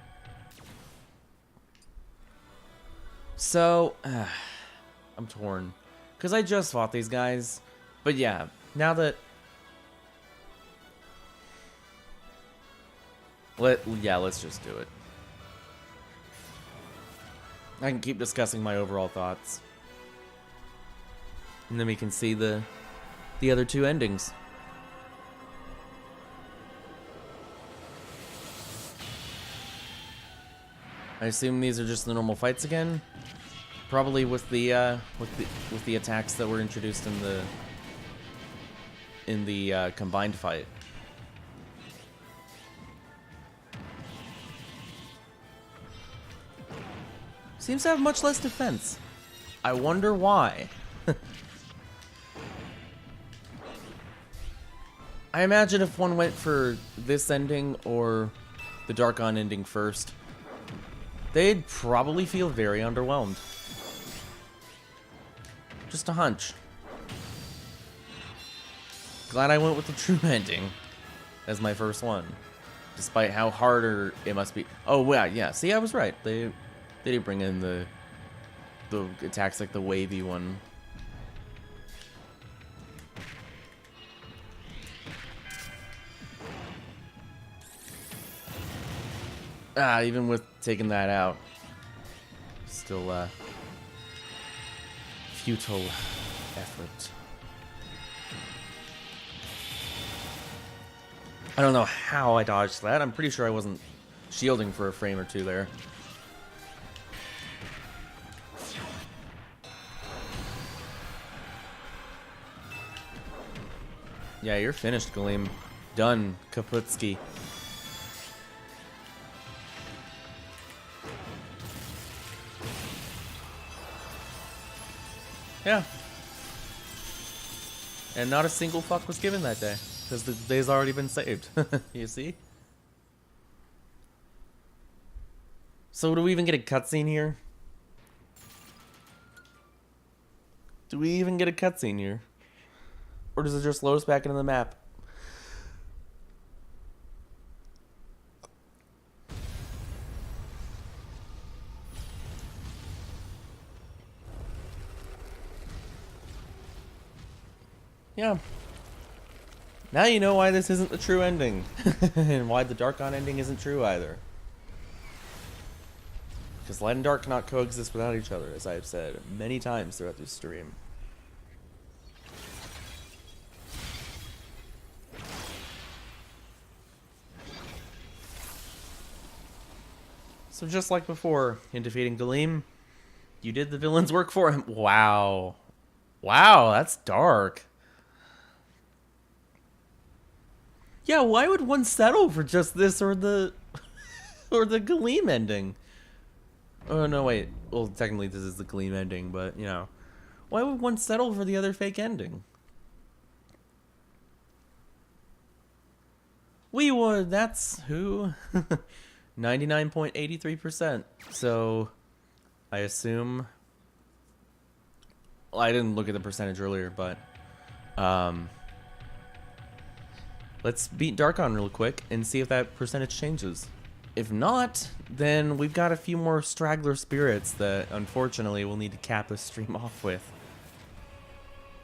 Speaker 1: So, I'm torn. Because I just fought these guys. But yeah, now that... let's just do it. I can keep discussing my overall thoughts. And then we can see the other two endings. I assume these are just the normal fights again. Probably with the attacks that were introduced in the combined fight. Seems to have much less defense. I wonder why. I imagine if one went for this ending or the Darkon ending first, they'd probably feel very underwhelmed. Just a hunch. Glad I went with the true ending as my first one, despite how harder it must be. Oh yeah. See, I was right. They did bring in the attacks like the wavy one. Even with taking that out, still futile effort. I don't know how I dodged that. I'm pretty sure I wasn't shielding for a frame or two there. Yeah, you're finished, Galeem. Done, Kaputski. Yeah. And not a single fuck was given that day, because the day's already been saved. You see? So do we even get a cutscene here? Do we even get a cutscene here? Or does it just load us back into the map? Yeah. Now you know why this isn't the true ending. And why the Darkon ending isn't true either. Because light and dark cannot coexist without each other, as I have said many times throughout this stream. So just like before, in defeating Galeem, you did the villain's work for him. Wow. Wow, that's dark. Yeah, why would one settle for just this or the or the Galeem ending? Oh no, wait. Well, technically this is the Galeem ending, but you know, why would one settle for the other fake ending? We would. That's who. 99.83%. So, I assume. Well, I didn't look at the percentage earlier, but let's beat Darkon real quick and see if that percentage changes. If not, then we've got a few more straggler spirits that unfortunately we'll need to cap this stream off with.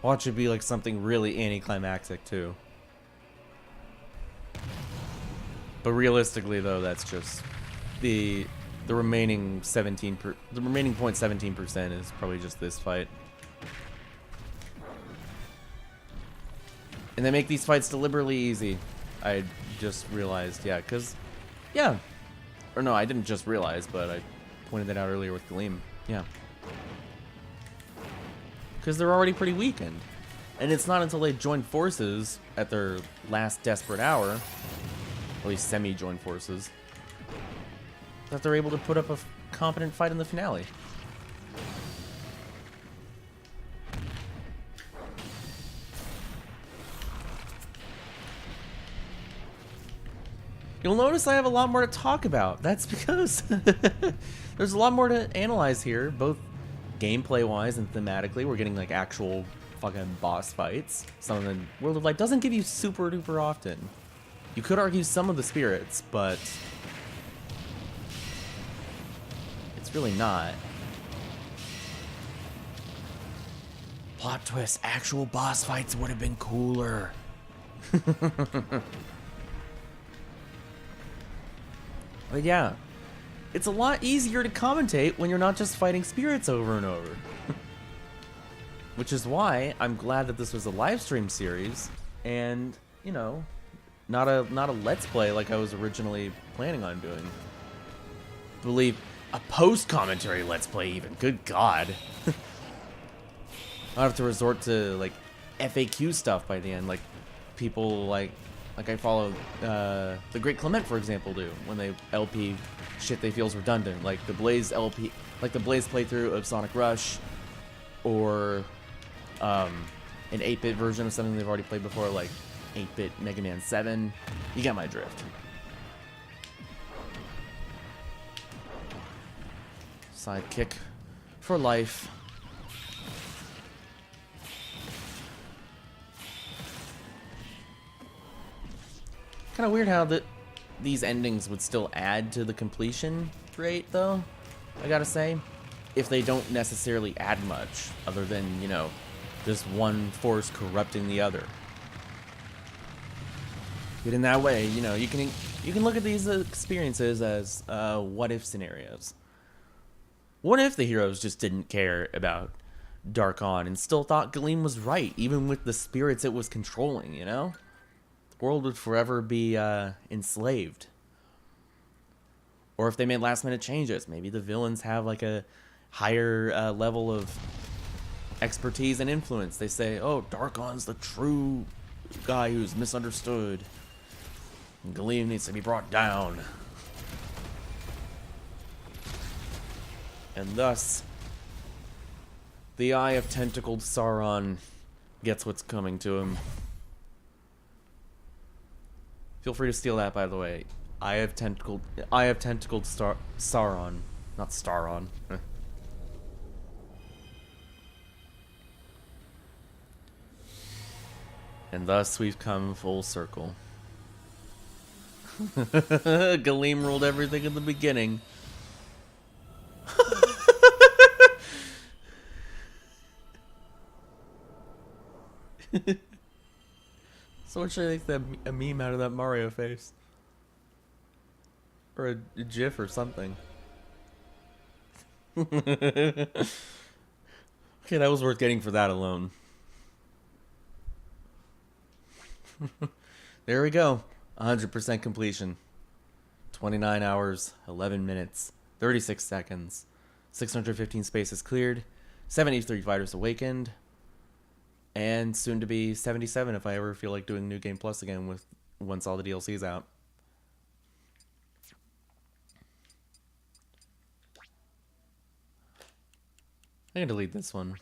Speaker 1: Watch it be like something really anticlimactic too. But realistically though, that's just the remaining 0.17% is probably just this fight. And they make these fights deliberately easy. I just realized, yeah, because, yeah. Or no, I didn't just realize, but I pointed that out earlier with Galeem. Yeah. Because they're already pretty weakened. And it's not until they join forces at their last desperate hour, at least semi-joined forces, that they're able to put up a competent fight in the finale. You'll notice I have a lot more to talk about. That's because there's a lot more to analyze here, both gameplay-wise and thematically. We're getting like actual fucking boss fights. Something that World of Light doesn't give you super duper often. You could argue some of the spirits, but it's really not. Plot twist, actual boss fights would have been cooler. But yeah, it's a lot easier to commentate when you're not just fighting spirits over and over. Which is why I'm glad that this was a live stream series and, you know, not a let's play like I was originally planning on doing. Believe a post-commentary let's play even. Good God. I'll have to resort to like FAQ stuff by the end, like people like I follow the Great Clement, for example, do when they LP shit they feels redundant, like the Blaze LP, like the Blaze playthrough of Sonic Rush, or an 8-bit version of something they've already played before, like 8-bit Mega Man 7. You get my drift. Sidekick for life. Kind of weird how these endings would still add to the completion rate, though, I gotta say, if they don't necessarily add much, other than, you know, just one force corrupting the other. But in that way, you know, you can look at these experiences as what-if scenarios. What if the heroes just didn't care about Darkon and still thought Galeem was right, even with the spirits it was controlling, you know? World would forever be enslaved. Or if they made last minute changes, maybe the villains have like a higher level of expertise and influence. They say, oh, Darkon's the true guy who's misunderstood, and Galeem needs to be brought down. And thus, the Eye of Tentacled Sauron gets what's coming to him. Feel free to steal that, by the way. Eye of Tentacled Sauron, not Staron. And thus we've come full circle. Galeem ruled everything in the beginning. So what should I think a meme out of that Mario face? Or a GIF or something. Okay, that was worth getting for that alone. There we go. 100% completion. 29 hours, 11 minutes, 36 seconds. 615 spaces cleared. 73 fighters awakened. And soon to be 77 if I ever feel like doing New Game Plus again once all the DLC's out. I can delete this one.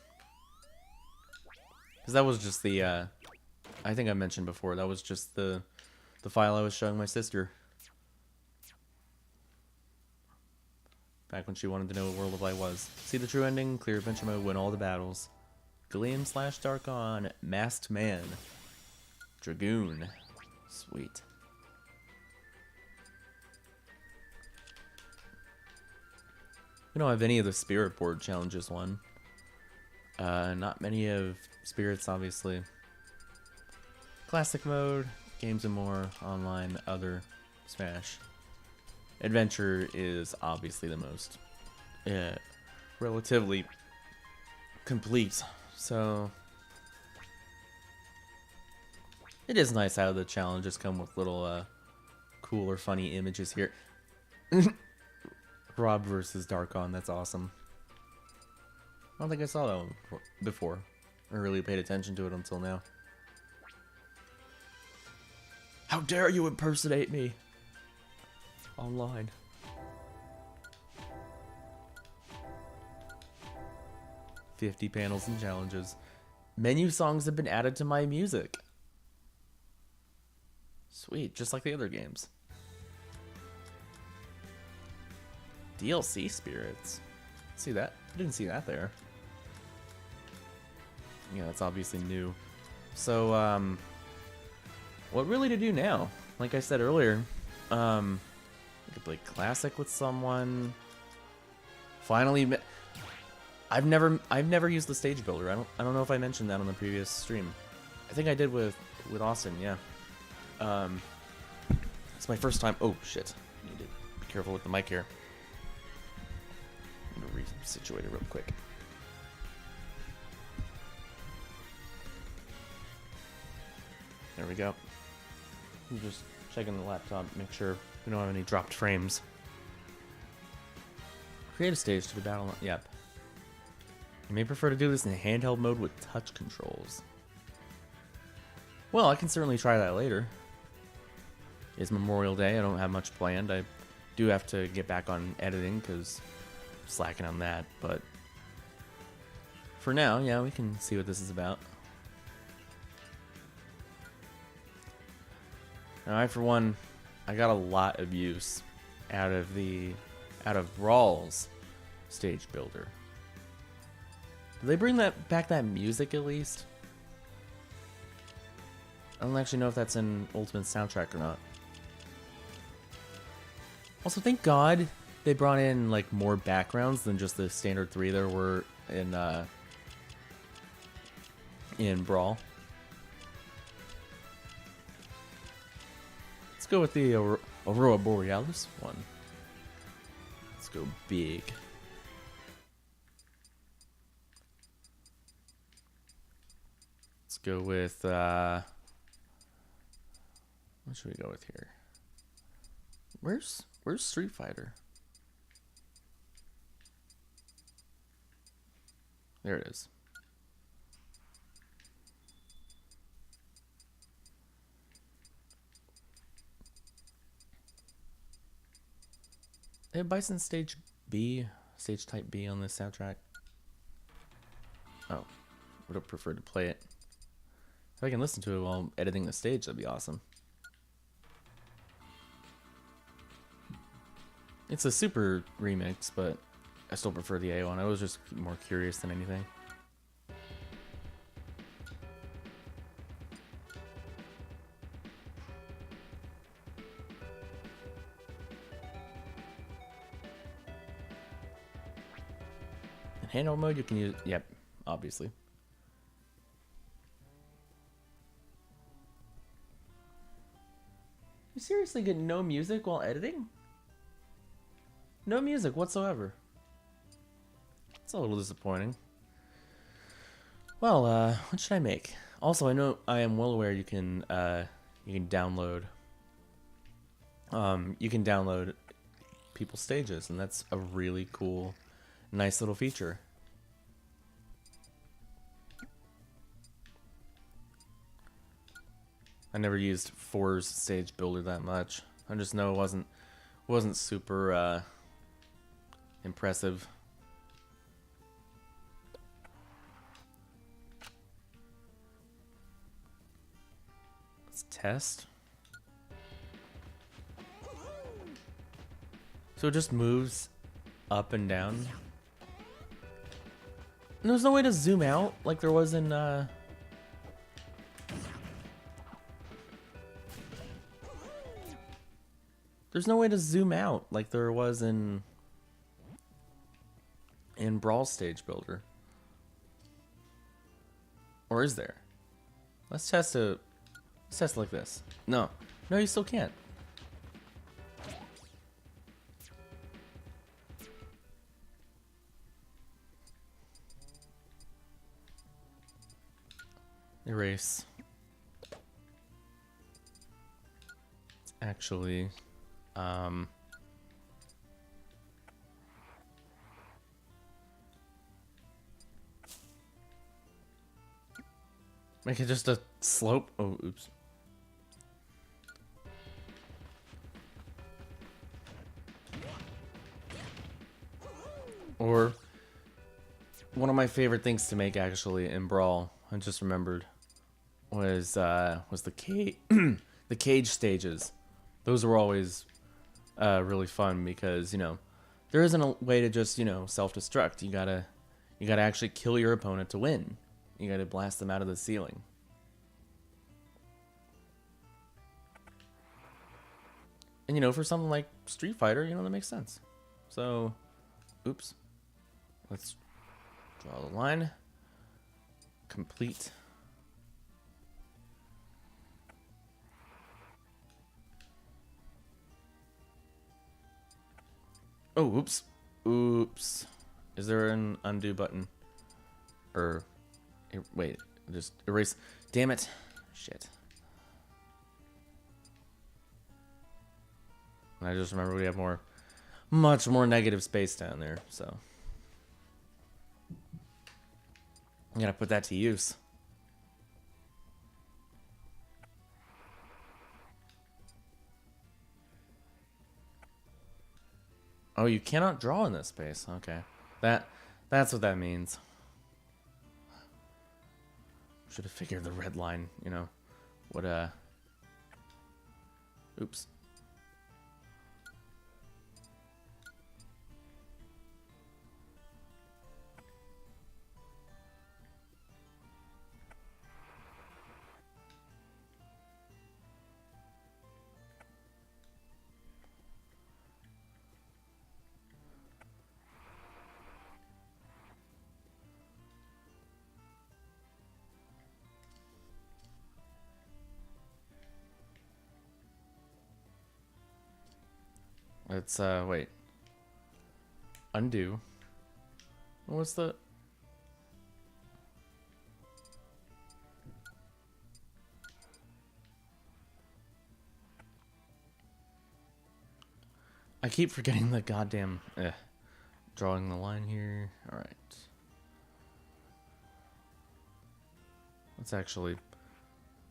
Speaker 1: Because that was just the, I think I mentioned before, that was just the file I was showing my sister. Back when she wanted to know what World of Light was. See the true ending, clear adventure mode, win all the battles. Galeem / Darkon, Masked Man, Dragoon, sweet. We don't have any of the Spirit Board challenges won. Not many of Spirits, obviously. Classic mode, Games and More, Online, Other, Smash. Adventure is obviously the most relatively complete. So it is nice how the challenges come with little cool or funny images here. Rob versus Darkon, that's awesome. I don't think I saw that one before. or really paid attention to it until now. How dare you impersonate me online? "50 panels and challenges. Menu songs have been added to my music." Sweet, just like the other games. DLC spirits. See that? I didn't see that there. Yeah, that's obviously new. So, what really to do now? Like I said earlier, I could play Classic with someone. Finally, I've never used the stage builder. I don't know if I mentioned that on the previous stream. I think I did with Austin. Yeah. It's my first time. Oh shit! I need to be careful with the mic here. I'm gonna resituate it real quick. There we go. I'm just checking the laptop, make sure we don't have any dropped frames. Create a stage to the battle. Yep. You may prefer to do this in handheld mode with touch controls. Well, I can certainly try that later. It's Memorial Day. I don't have much planned. I do have to get back on editing because I'm slacking on that. But for now, yeah, we can see what this is about. Now, for one, I got a lot of use out of Brawl's stage builder. Did they bring back that music at least? I don't actually know if that's in Ultimate soundtrack or not. Also, thank God they brought in like more backgrounds than just the standard 3 there were in Brawl. Let's go with the Aurora Borealis one. Let's go big. Let's go with what should we go with here? Where's Street Fighter? There it is. They have Bison Stage B, Stage Type B on this soundtrack. Oh, would have preferred to play it. If I can listen to it while editing the stage, that'd be awesome. It's a super remix, but I still prefer the A one. I was just more curious than anything. In handheld mode, you can use... Yep, obviously. You seriously get no music while editing? No music whatsoever. It's a little disappointing. Well, what should I make? Also, I know I am well aware you can download people's stages, and that's a really cool, nice little feature. I never used 4's stage builder that much. I just know it wasn't super impressive. Let's test. So it just moves up and down. And there's no way to zoom out like there was in There's no way to zoom out like there was in Brawl Stage Builder. Or is there? Let's test it like this. No, you still can't. Erase. It's actually Make it just a slope. Oh, oops. Or one of my favorite things to make actually in Brawl, I just remembered, was the cage the cage stages. Those were always really fun because, you know, there isn't a way to just, you know, self-destruct. You gotta actually kill your opponent to win. You gotta blast them out of the ceiling. And, you know, for something like Street Fighter, you know, that makes sense. So, oops. Let's draw the line. Complete. Oh, oops. Oops. Is there an undo button? Or, wait, just erase. Damn it. Shit. I just remember we have much more negative space down there, so. I'm gonna put that to use. Oh, you cannot draw in this space. Okay. That's what that means. Should have figured the red line, you know. What oops. Let's wait. Undo. What's the I keep forgetting the goddamn drawing the line here. All right. Let's actually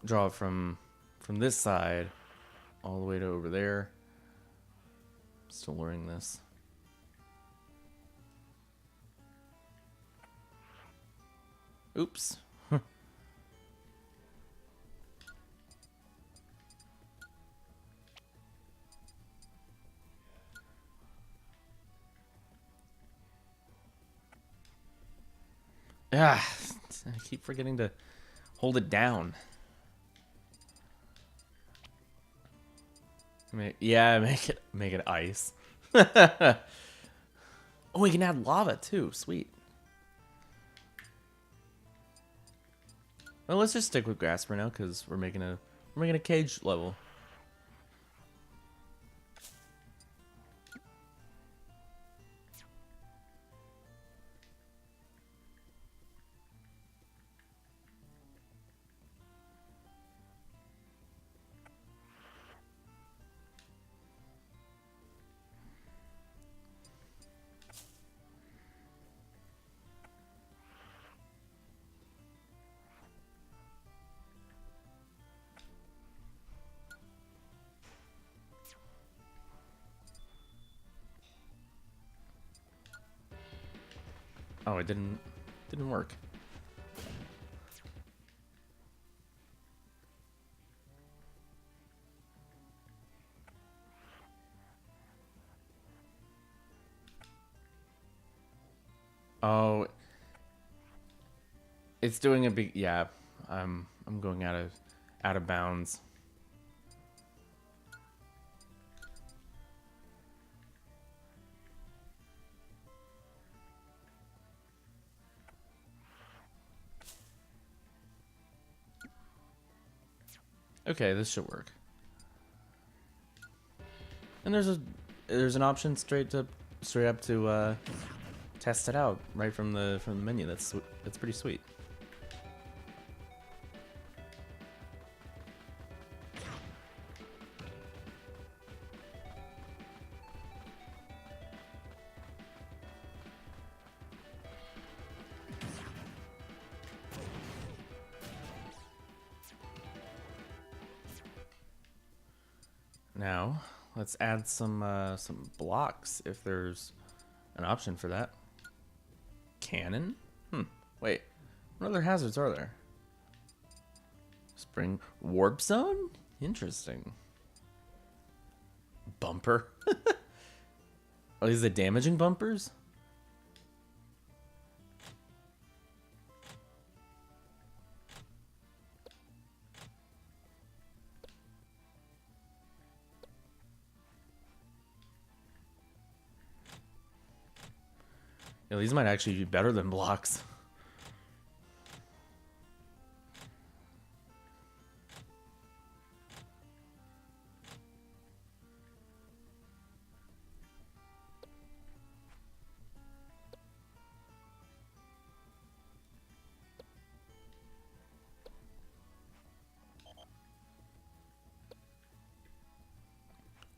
Speaker 1: draw it from this side all the way to over there. Still learning this. Oops. Ah, I keep forgetting to hold it down. Yeah, make it ice. Oh, we can add lava too. Sweet. Well, let's just stick with grass for now because we're making a cage level. Oh, it didn't work. Oh, it's doing a big yeah. I'm going out of bounds. Okay, this should work. And there's an option straight up to test it out right from the menu. That's pretty sweet. Now, let's add some blocks if there's an option for that. Cannon? Wait. What other hazards are there? Spring warp zone? Interesting. Bumper. Are these the damaging bumpers? Yeah, these might actually be better than blocks.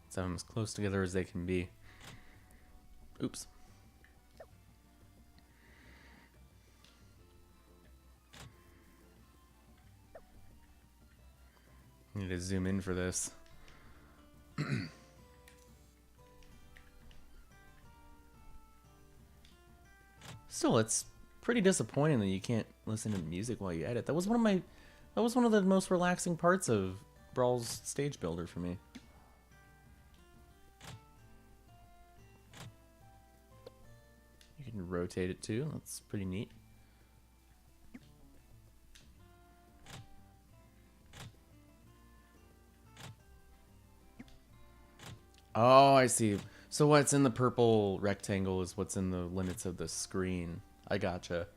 Speaker 1: Let's have them as close together as they can be. Oops. I need to zoom in for this. Still, it's pretty disappointing that you can't listen to the music while you edit. That was one of the most relaxing parts of Brawl's stage builder for me. You can rotate it too. That's pretty neat. Oh, I see. So what's in the purple rectangle is what's in the limits of the screen. I gotcha.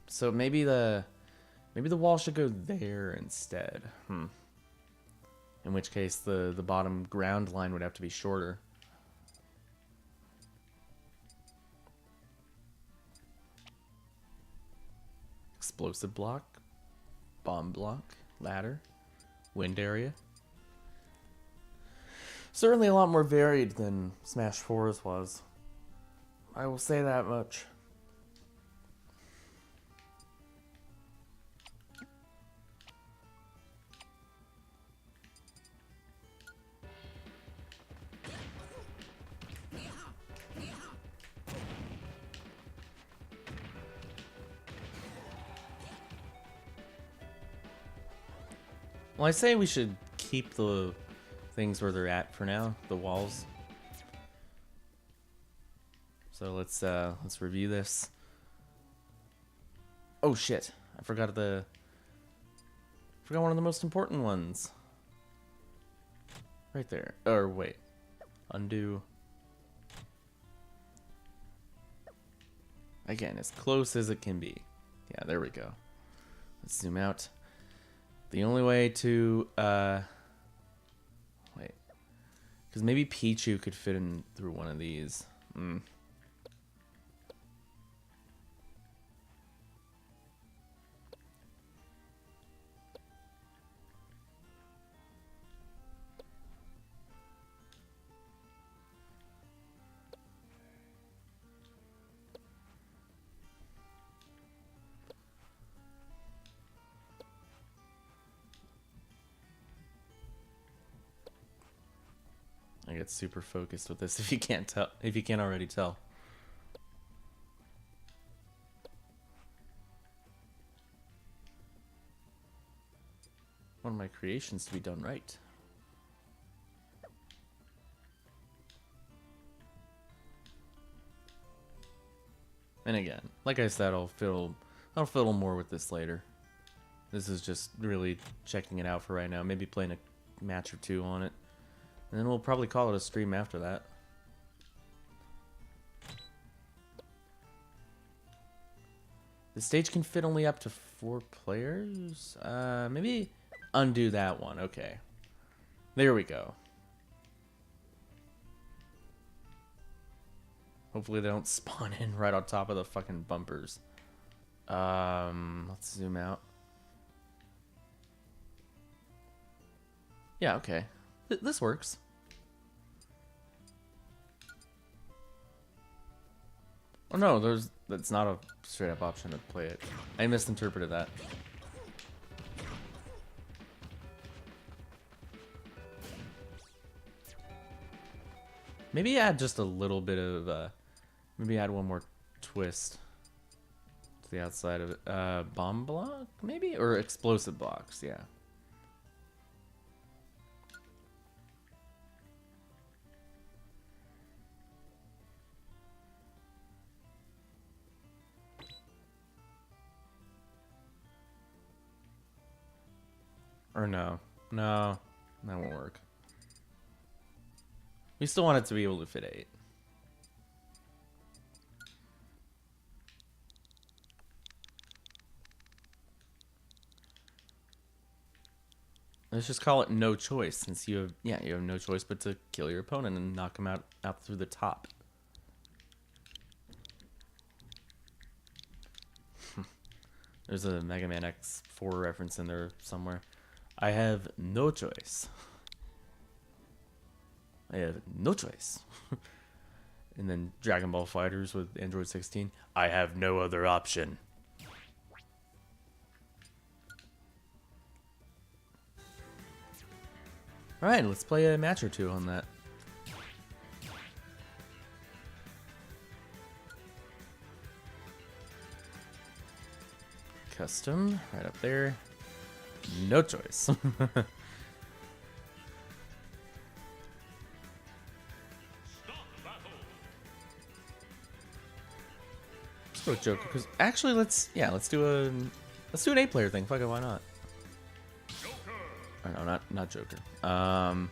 Speaker 1: So maybe the wall should go there instead. In which case the bottom ground line would have to be shorter. Explosive block, bomb block, ladder, wind area. Certainly a lot more varied than Smash 4's was. I will say that much. Well, I say we should keep the things where they're at for now, the walls. So let's review this. Oh shit! I forgot one of the most important ones. Right there. Or wait, undo. Again, as close as it can be. Yeah, there we go. Let's zoom out. The only way to wait, because maybe Pichu could fit in through one of these. I get super focused with this if you can't already tell. Want my creations to be done right. And again, like I said, I'll fiddle more with this later. This is just really checking it out for right now. Maybe playing a match or two on it. And then we'll probably call it a stream after that. The stage can fit only up to 4 players? Maybe undo that one. Okay. There we go. Hopefully they don't spawn in right on top of the fucking bumpers. Let's zoom out. Yeah, okay. This works. Oh no, that's not a straight up option to play it. I misinterpreted that. Maybe add just a little bit of, maybe add one more twist to the outside of it. Bomb block, maybe? Or explosive blocks, yeah. Or no. No, that won't work. We still want it to be able to fit 8. Let's just call it no choice, since you have, yeah, you have no choice but to kill your opponent and knock him out through the top. There's a Mega Man X4 reference in there somewhere. I have no choice. I have no choice. And then Dragon Ball FighterZ with Android 16. I have no other option. Alright, let's play a match or two on that. Custom, right up there. No choice. Let's go Joker, because actually let's do an 8-player thing. Fuck it, why not? Or no, not Joker. 7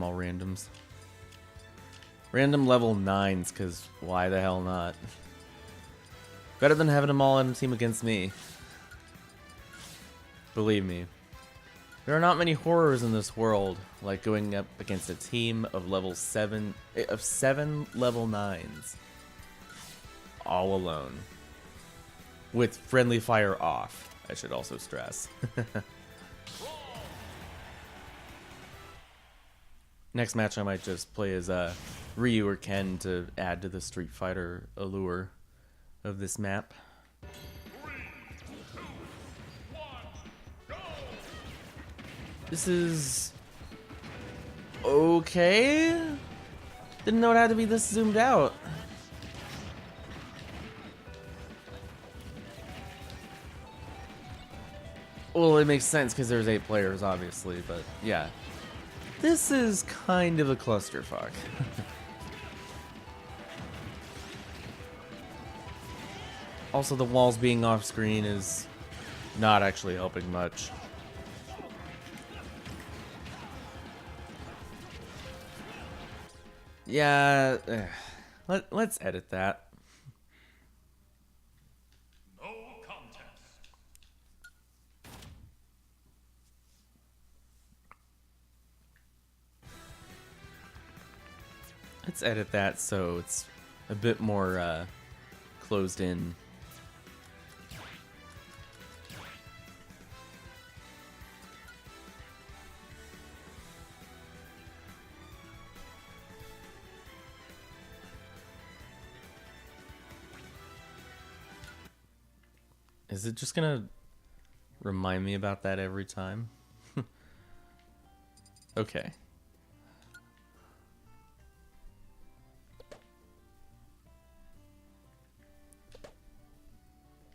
Speaker 1: all randoms. Random level 9s, because why the hell not? Better than having them all in a team against me. Believe me. There are not many horrors in this world like going up against a team of seven level 9s. All alone. With friendly fire off, I should also stress. Next match I might just play as Ryu or Ken to add to the Street Fighter allure of this map.
Speaker 2: 3, 2, 1, go!
Speaker 1: This is okay. Didn't know it had to be this zoomed out. Well, it makes sense because there's 8 players, obviously, but yeah. This is kind of a clusterfuck. Also, the walls being off screen is not actually helping much. Yeah, let's edit that.
Speaker 2: No contest.
Speaker 1: Let's edit that so it's a bit more closed in. Is it just gonna remind me about that every time? Okay.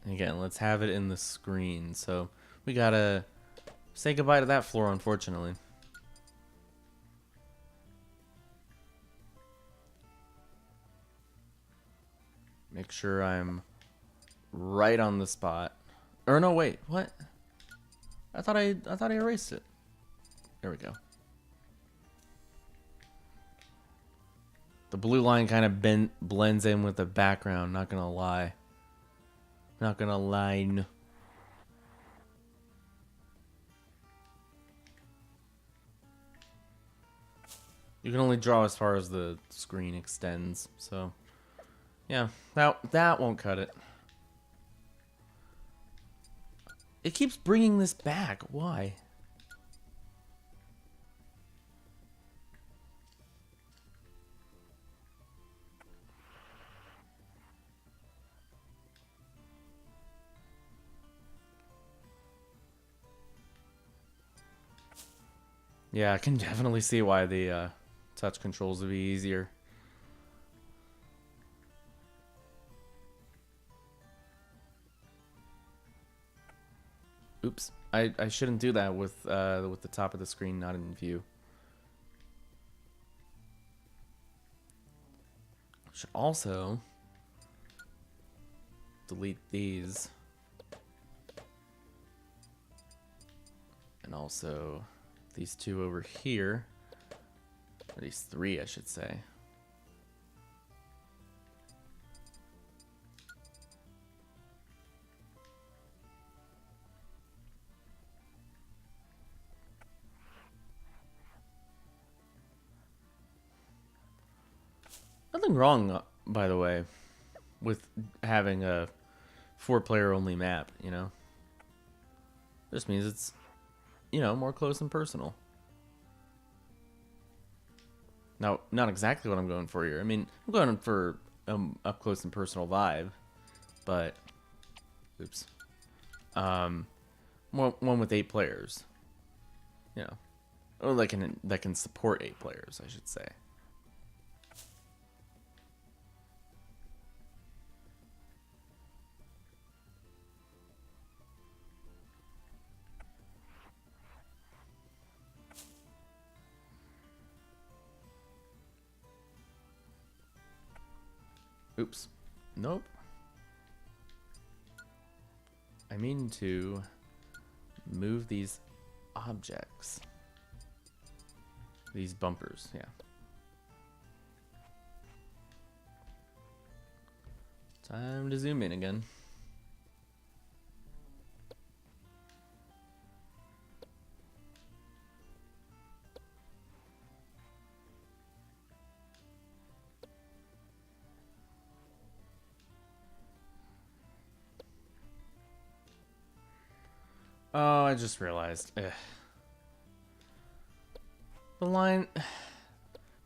Speaker 1: Again, let's have it in the screen. So we gotta say goodbye to that floor, unfortunately. Make sure I'm right on the spot. Or no, wait, what? I thought I erased it. There we go. The blue line kind of blends in with the background, not gonna lie. Not gonna lie. You can only draw as far as the screen extends, so yeah, that won't cut it. It keeps bringing this back. Why? Yeah, I can definitely see why the touch controls would be easier. Oops. I shouldn't do that with the top of the screen not in view. Should also delete these. And also these two over here. Or these three, I should say. Nothing wrong, by the way, with having a 4-player only map, you know? Just means it's, you know, more close and personal. Now, not exactly what I'm going for here. I mean, I'm going for up close and personal vibe, but oops. One with 8 players. You know, or that can support 8 players, I should say. Oops. Nope. I mean to move these objects. These bumpers, yeah. Time to zoom in again. Oh, I just realized. Ugh. The line...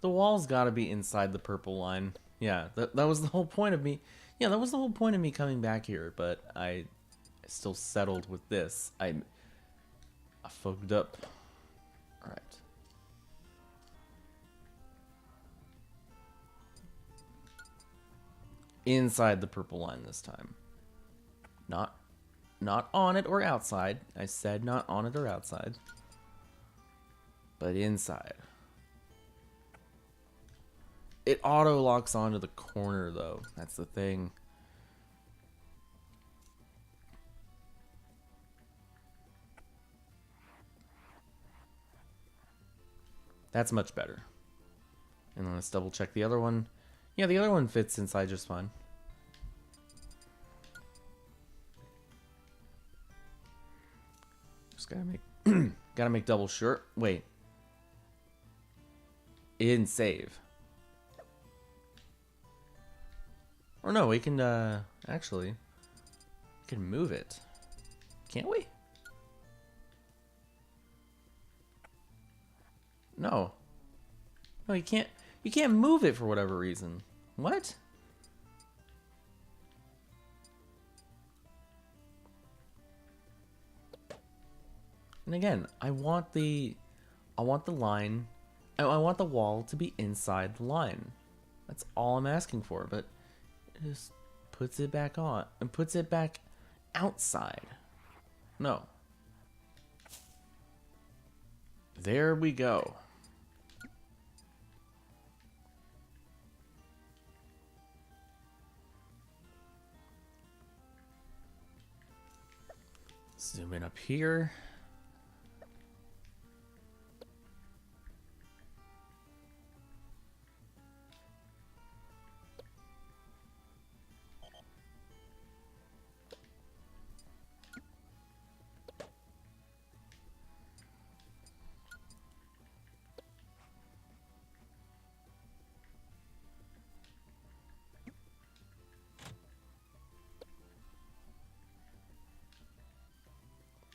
Speaker 1: The wall's gotta be inside the purple line. Yeah, that was the whole point of me... Yeah, that was the whole point of me coming back here, but I still settled with this. I fucked up. Alright. Inside the purple line this time. Not on it or outside. I said not on it or outside. But inside. It auto locks onto the corner though. That's the thing. That's much better. And then let's double check the other one. Yeah, the other one fits inside just fine. Just gotta make double sure. Wait. It didn't save. Or no, we can actually we can move it. Can't we? No. No, you can't move it for whatever reason. What? And again, I want the line, I want the wall to be inside the line. That's all I'm asking for, but it just puts it back on and puts it back outside. No. There we go. Zoom in up here.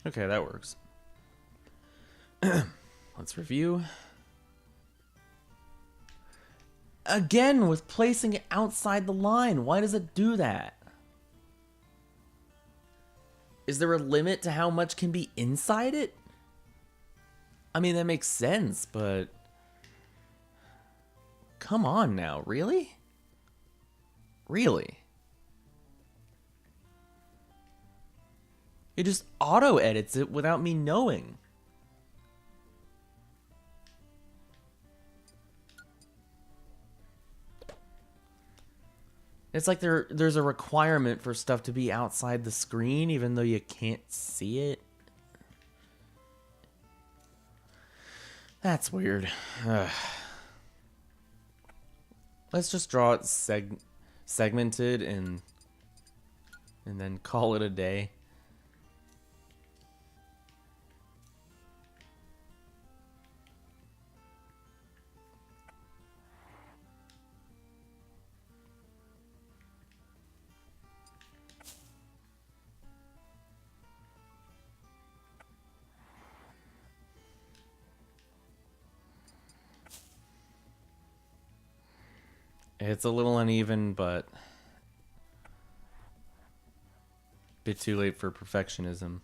Speaker 1: Okay, that works. Let's review. Again, with placing it outside the line. Why does it do that? Is there a limit to how much can be inside it? I mean, that makes sense, but... come on now, really? Really? It just auto edits it without me knowing. It's like there's a requirement for stuff to be outside the screen even though you can't see it. That's weird. Ugh. Let's just draw it segmented and then call it a day. It's a little uneven, but a bit too late for perfectionism.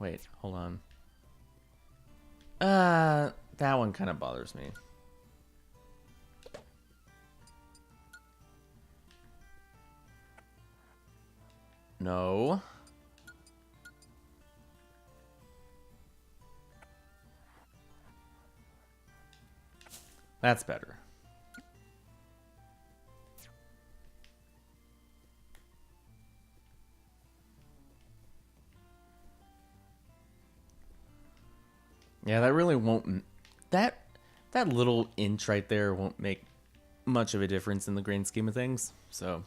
Speaker 1: Wait, hold on. That one kind of bothers me. No. That's better. Yeah, that really won't... That little inch right there won't make much of a difference in the grand scheme of things, so...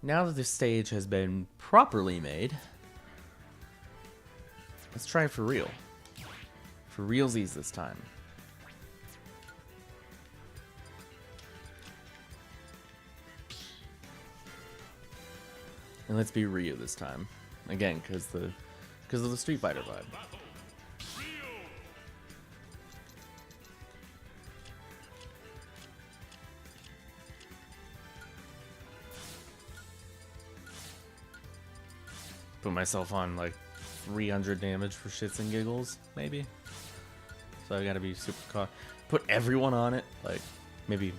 Speaker 1: Now that the stage has been properly made, let's try it for real. For realsies this time. And let's be Ryu this time. Again, because of the Street Fighter vibe. Put myself on like 300 damage for shits and giggles, maybe. So I gotta be super put everyone on it, like maybe.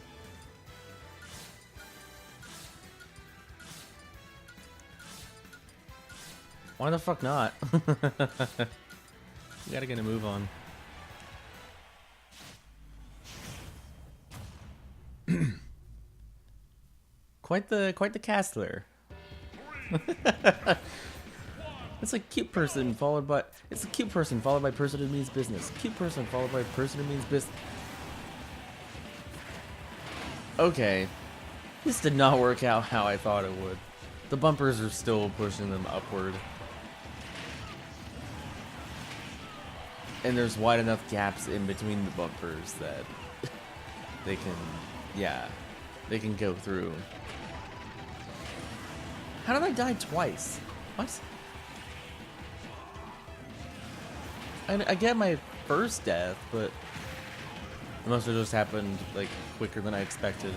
Speaker 1: Why the fuck not? You gotta get a move on. Quite the cast there. It's a cute person followed by person who means business. Cute person followed by person who means business. Okay. This did not work out how I thought it would. The bumpers are still pushing them upward. And there's wide enough gaps in between the bumpers that they can go through. How did I die twice? What? I get my first death, but it must have just happened like quicker than I expected.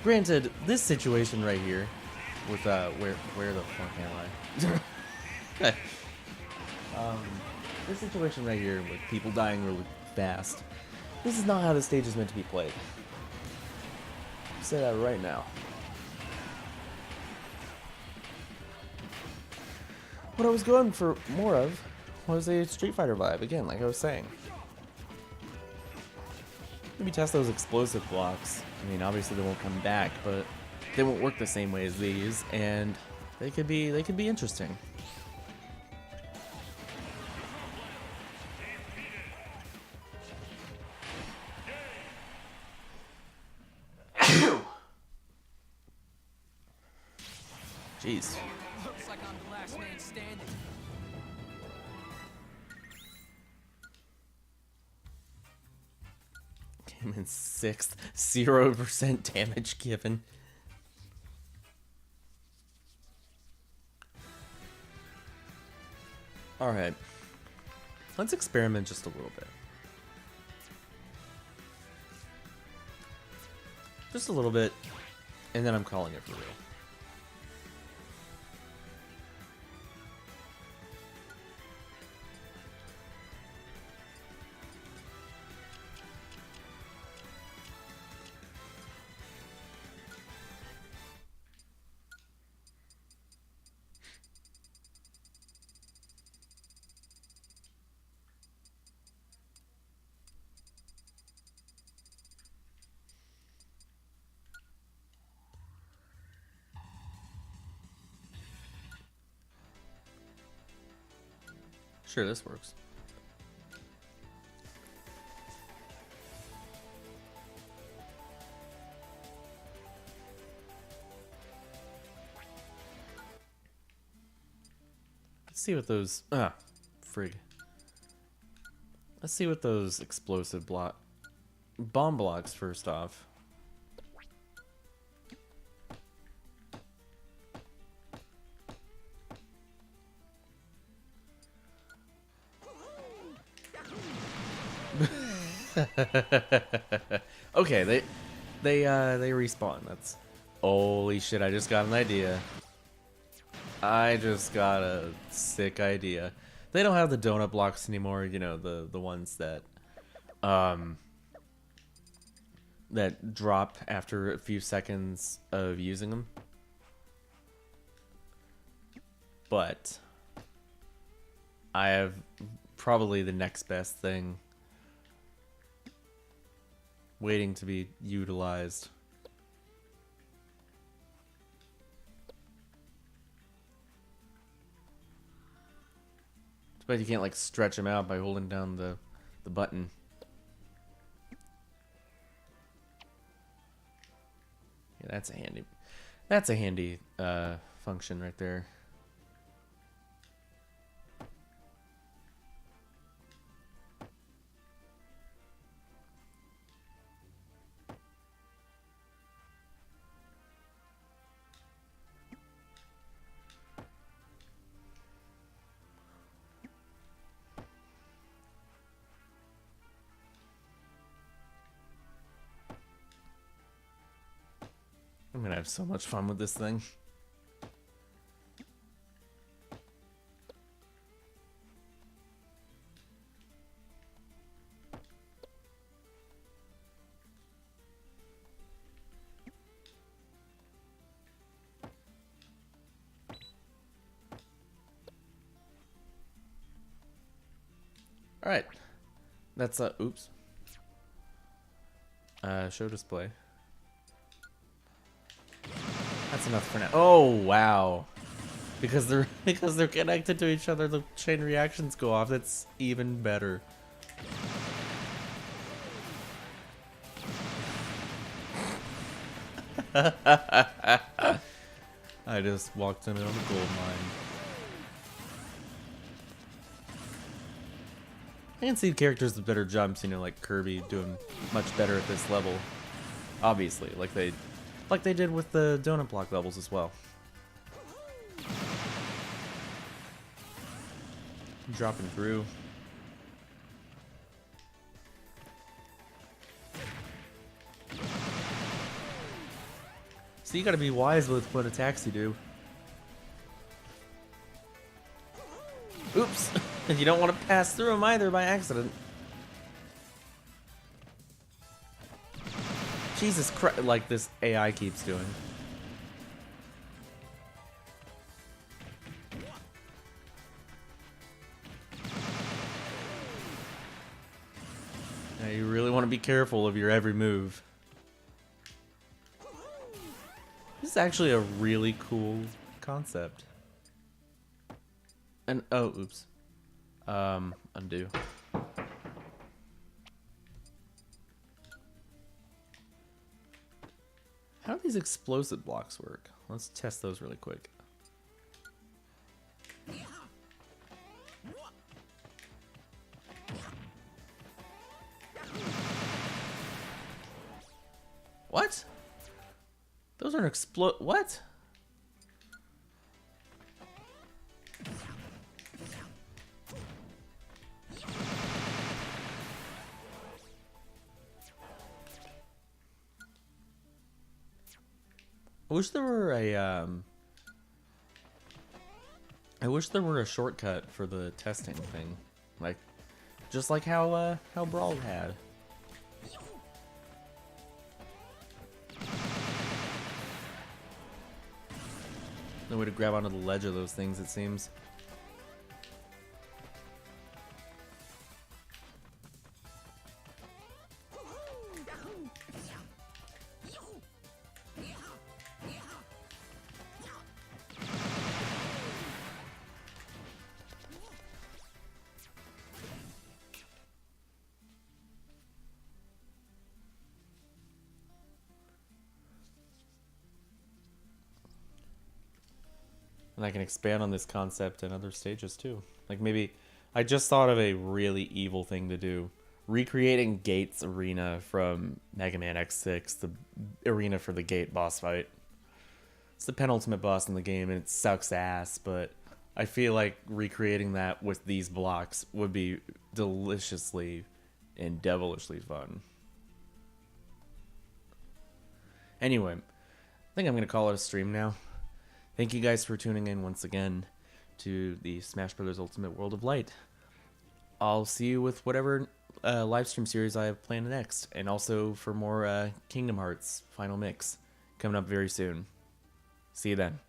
Speaker 1: Granted, this situation right here, with where the fuck am I? This situation right here with people dying really fast. This is not how the stage is meant to be played. I'll say that right now. What I was going for more of was a Street Fighter vibe, again, like I was saying. Maybe test those explosive blocks. I mean, obviously they won't come back, but they won't work the same way as these, and they could be interesting. Jeez.
Speaker 3: Looks like I'm the last man standing.
Speaker 1: Came in 6th, 0% damage given. Alright. Let's experiment just a little bit. Just a little bit, and then I'm calling it for real. Sure, this works. Let's see what those frig. Let's see what those explosive bomb blocks first off. Okay, they respawn. That's holy shit, I just got an idea. I just got a sick idea. They don't have the donut blocks anymore, you know, the ones that that drop after a few seconds of using them. But I have probably the next best thing waiting to be utilized. But you can't like stretch them out by holding down the button. Yeah, that's a handy function right there. I'm gonna have so much fun with this thing. All right, that's oops. Show display. That's enough for now. Oh wow! Because they're connected to each other, the chain reactions go off. That's even better. I just walked into a gold mine. I can see characters with better jumps, you know, like Kirby doing much better at this level. Obviously, like they did with the donut block levels as well. Dropping through. So you gotta be wise with what attacks you do. Oops! And you don't want to pass through them either by accident. Jesus Christ, like this AI keeps doing. Now you really want to be careful of your every move. This is actually a really cool concept. And oh, oops. Undo. How do these explosive blocks work? Let's test those really quick. What? Those aren't what? I wish there were a shortcut for the testing thing, like just like how Brawl had. No way to grab onto the ledge of those things, it seems. And I can expand on this concept in other stages too. Like maybe I just thought of a really evil thing to do. Recreating Gates arena from Mega Man X6, the arena for the Gate boss fight. It's the penultimate boss in the game and it sucks ass, but I feel like recreating that with these blocks would be deliciously and devilishly fun. Anyway, I think I'm going to call it a stream now. Thank you guys for tuning in once again to the Smash Bros. Ultimate World of Light. I'll see you with whatever live stream series I have planned next, and also for more Kingdom Hearts Final Mix coming up very soon. See you then.